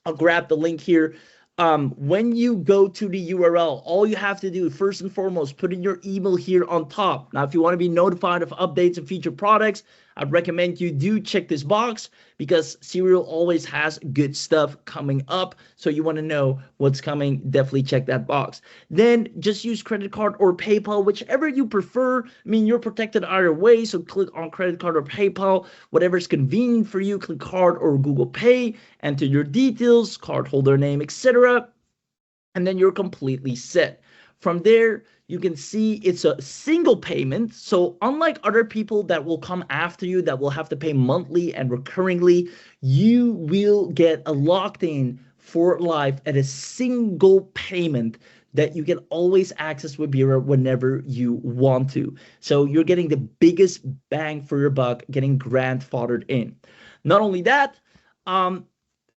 I'll grab the link here. When you go to the URL, all you have to do, first and foremost, put in your email here on top. Now, if you want to be notified of updates and featured products, I'd recommend you do check this box because Serial always has good stuff coming up. So you want to know what's coming, definitely check that box. Then just use credit card or PayPal, whichever you prefer. I mean, you're protected either way. So click on credit card or PayPal, whatever's convenient for you. Click card or Google Pay, enter your details, cardholder name, etc. And then you're completely set. From there, you can see it's a single payment. So unlike other people that will come after you that will have to pay monthly and recurringly, you will get a locked in for life at a single payment that you can always access Webira whenever you want to. So you're getting the biggest bang for your buck, getting grandfathered in. Not only that,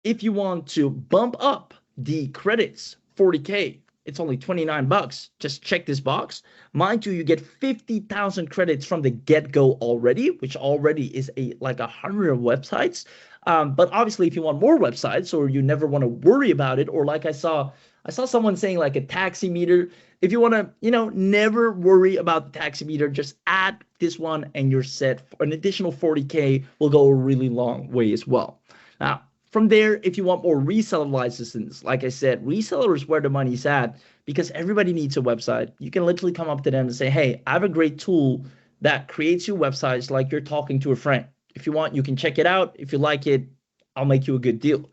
if you want to bump up the credits, 40K, it's only 29 bucks. Just check this box. Mind you, you get 50,000 credits from the get-go already, which already is like 100 websites. But obviously, if you want more websites or you never want to worry about it, or like I saw someone saying like a taxi meter. If you want to, never worry about the taxi meter, just add this one and you're set. An additional 40K will go a really long way as well. Now, from there, if you want more reseller licenses, like I said, reseller is where the money's at because everybody needs a website. You can literally come up to them and say, hey, I have a great tool that creates you websites like you're talking to a friend. If you want, you can check it out. If you like it, I'll make you a good deal.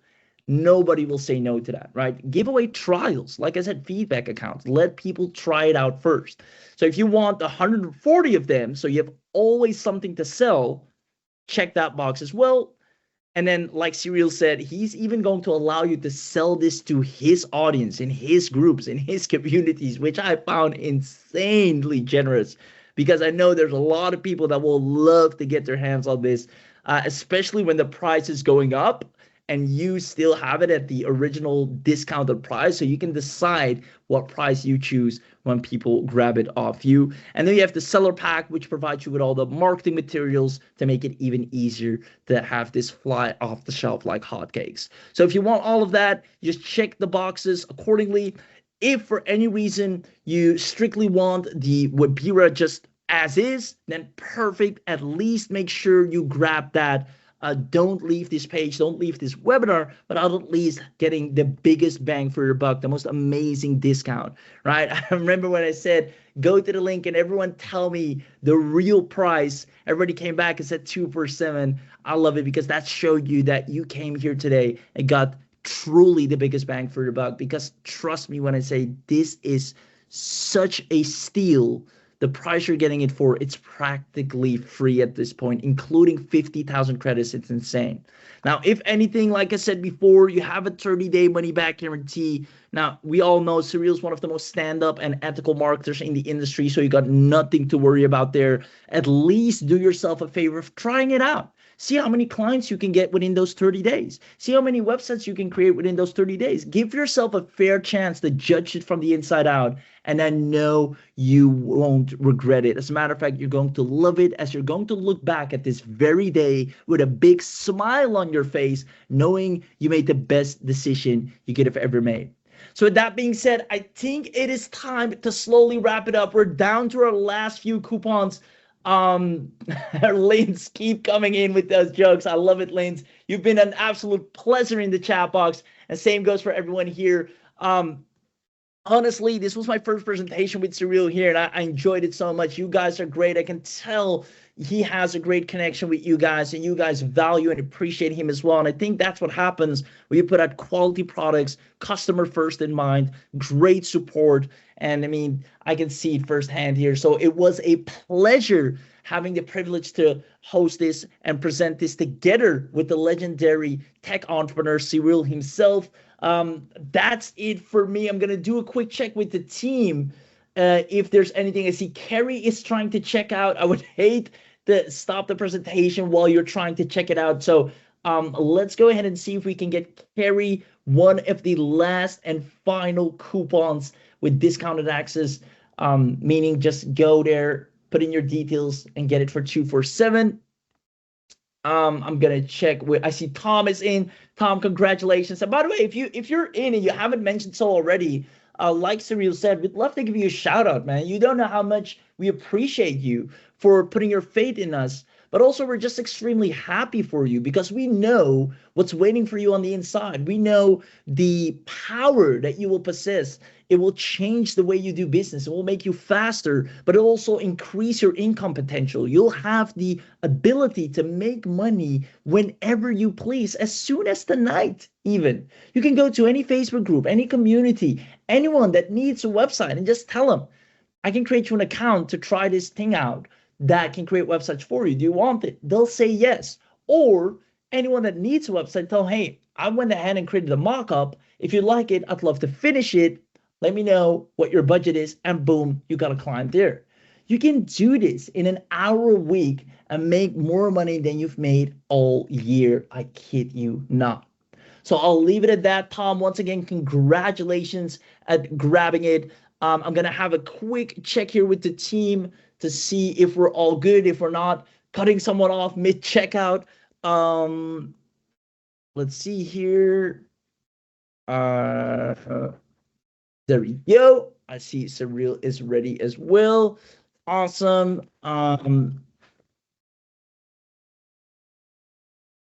Nobody will say no to that, right? Give away trials. Like I said, feedback accounts. Let people try it out first. So if you want 140 of them, so you have always something to sell, check that box as well. And then, like Serial said, he's even going to allow you to sell this to his audience, in his groups, in his communities, which I found insanely generous because I know there's a lot of people that will love to get their hands on this, especially when the price is going up and you still have it at the original discounted price. So you can decide what price you choose when people grab it off you. And then you have the seller pack, which provides you with all the marketing materials to make it even easier to have this fly off the shelf like hotcakes. So if you want all of that, just check the boxes accordingly. If for any reason you strictly want the Webira just as is, then perfect. At least make sure you grab that. Don't leave this page, don't leave this webinar, but at least getting the biggest bang for your buck, the most amazing discount, right? I remember when I said, go to the link and everyone tell me the real price. Everybody came back and said 2 for 7. I love it because that showed you that you came here today and got truly the biggest bang for your buck, because trust me when I say this is such a steal. The price you're getting it for, it's practically free at this point, including 50,000 credits. It's insane. Now, if anything, like I said before, you have a 30-day money-back guarantee. Now, we all know Serial is one of the most stand-up and ethical marketers in the industry, so you got nothing to worry about there. At least do yourself a favor of trying it out. See how many clients you can get within those 30 days. See how many websites you can create within those 30 days. Give yourself a fair chance to judge it from the inside out, and I know you won't regret it. As a matter of fact, you're going to love it as you're going to look back at this very day with a big smile on your face, knowing you made the best decision you could have ever made. So with that being said, I think it is time to slowly wrap it up. We're down to our last few coupons. Linz, keep coming in with those jokes. I love it, Linz. You've been an absolute pleasure in the chat box, and same goes for everyone here. Honestly, this was my first presentation with Cyril here, and I enjoyed it so much. You guys are great. I can tell he has a great connection with you guys, and you guys value and appreciate him as well. And I think that's what happens when you put out quality products, customer first in mind, great support. And I mean, I can see it firsthand here. So it was a pleasure having the privilege to host this and present this together with the legendary tech entrepreneur Cyril himself. That's it for me. I'm gonna do a quick check with the team. If there's anything, I see Kerry is trying to check out. I would hate to stop the presentation while you're trying to check it out. So let's go ahead and see if we can get Kerry one of the last and final coupons with discounted access, meaning just go there, put in your details, and get it for 247. I'm gonna check with. I see Tom is in. Tom, congratulations! And by the way, if you're in and you haven't mentioned so already, like Cyril said, we'd love to give you a shout out, man. You don't know how much we appreciate you for putting your faith in us. But also, we're just extremely happy for you because we know what's waiting for you on the inside. We know the power that you will possess. It will change the way you do business. It will make you faster, but it'll also increase your income potential. You'll have the ability to make money whenever you please, as soon as the night, even. You can go to any Facebook group, any community, anyone that needs a website, and just tell them, I can create you an account to try this thing out that can create websites for you. Do you want it? They'll say yes. Or anyone that needs a website, tell them, hey, I went ahead and created a mock-up. If you like it, I'd love to finish it. Let me know what your budget is, and boom, you got a client there. You can do this in an hour a week and make more money than you've made all year. I kid you not. So I'll leave it at that. Tom, once again, congratulations at grabbing it. I'm going to have a quick check here with the team to see if we're all good, if we're not cutting someone off mid-checkout. Let's see here. There we go. I see Cyril is ready as well. Awesome.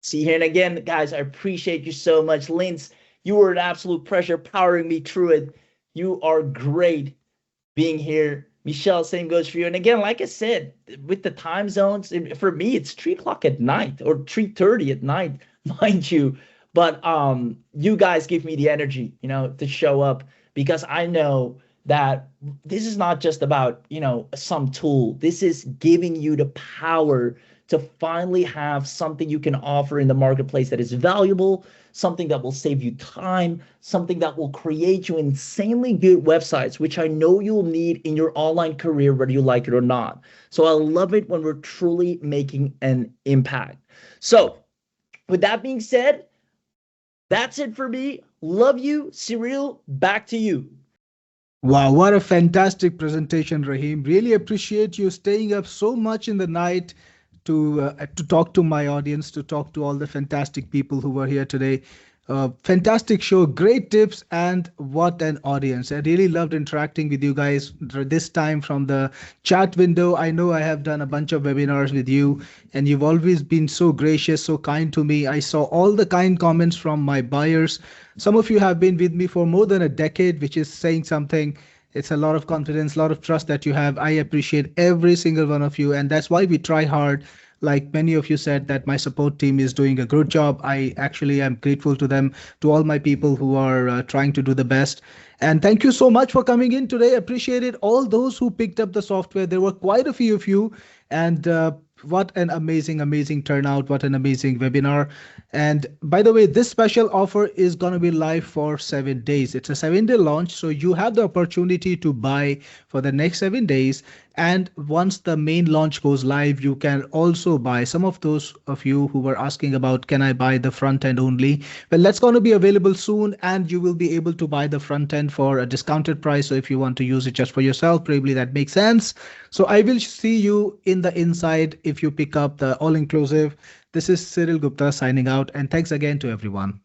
See here, and again, guys, I appreciate you so much. Linz, you were an absolute pleasure powering me through it. You are great being here. Michelle, same goes for you. And again, like I said, with the time zones, for me, it's 3 o'clock at night or 3:30 at night, mind you. But you guys give me the energy, to show up, because I know that this is not just about, some tool. This is giving you the power to finally have something you can offer in the marketplace that is valuable, something that will save you time, something that will create you insanely good websites, which I know you'll need in your online career, whether you like it or not. So I love it when we're truly making an impact. So with that being said, that's it for me. Love you. Cyril, back to you. Wow, what a fantastic presentation, Raheem. Really appreciate you staying up so much in the night to talk to my audience, to talk to all the fantastic people who were here today. Fantastic show, great tips, and what an audience. I really loved interacting with you guys this time from the chat window. I know I have done a bunch of webinars with you, and you've always been so gracious, so kind to me. I saw all the kind comments from my buyers. Some of you have been with me for more than a decade, which is saying something. It's a lot of confidence, a lot of trust that you have. I appreciate every single one of you, and that's why we try hard. Like many of you said, that my support team is doing a good job. I actually am grateful to them, to all my people who are trying to do the best. And thank you so much for coming in today. Appreciate it. All those who picked up the software, there were quite a few of you. And what an amazing turnout. What an amazing webinar. And by the way, this special offer is going to be live for 7 days. It's a 7-day launch. So you have the opportunity to buy for the next 7 days. And once the main launch goes live, you can also buy. Some of those of you who were asking about, can I buy the front end only? Well, that's going to be available soon, and you will be able to buy the front end for a discounted price. So if you want to use it just for yourself, probably that makes sense. So I will see you in the inside if you pick up the all-inclusive. This is Cyril Gupta signing out, and thanks again to everyone.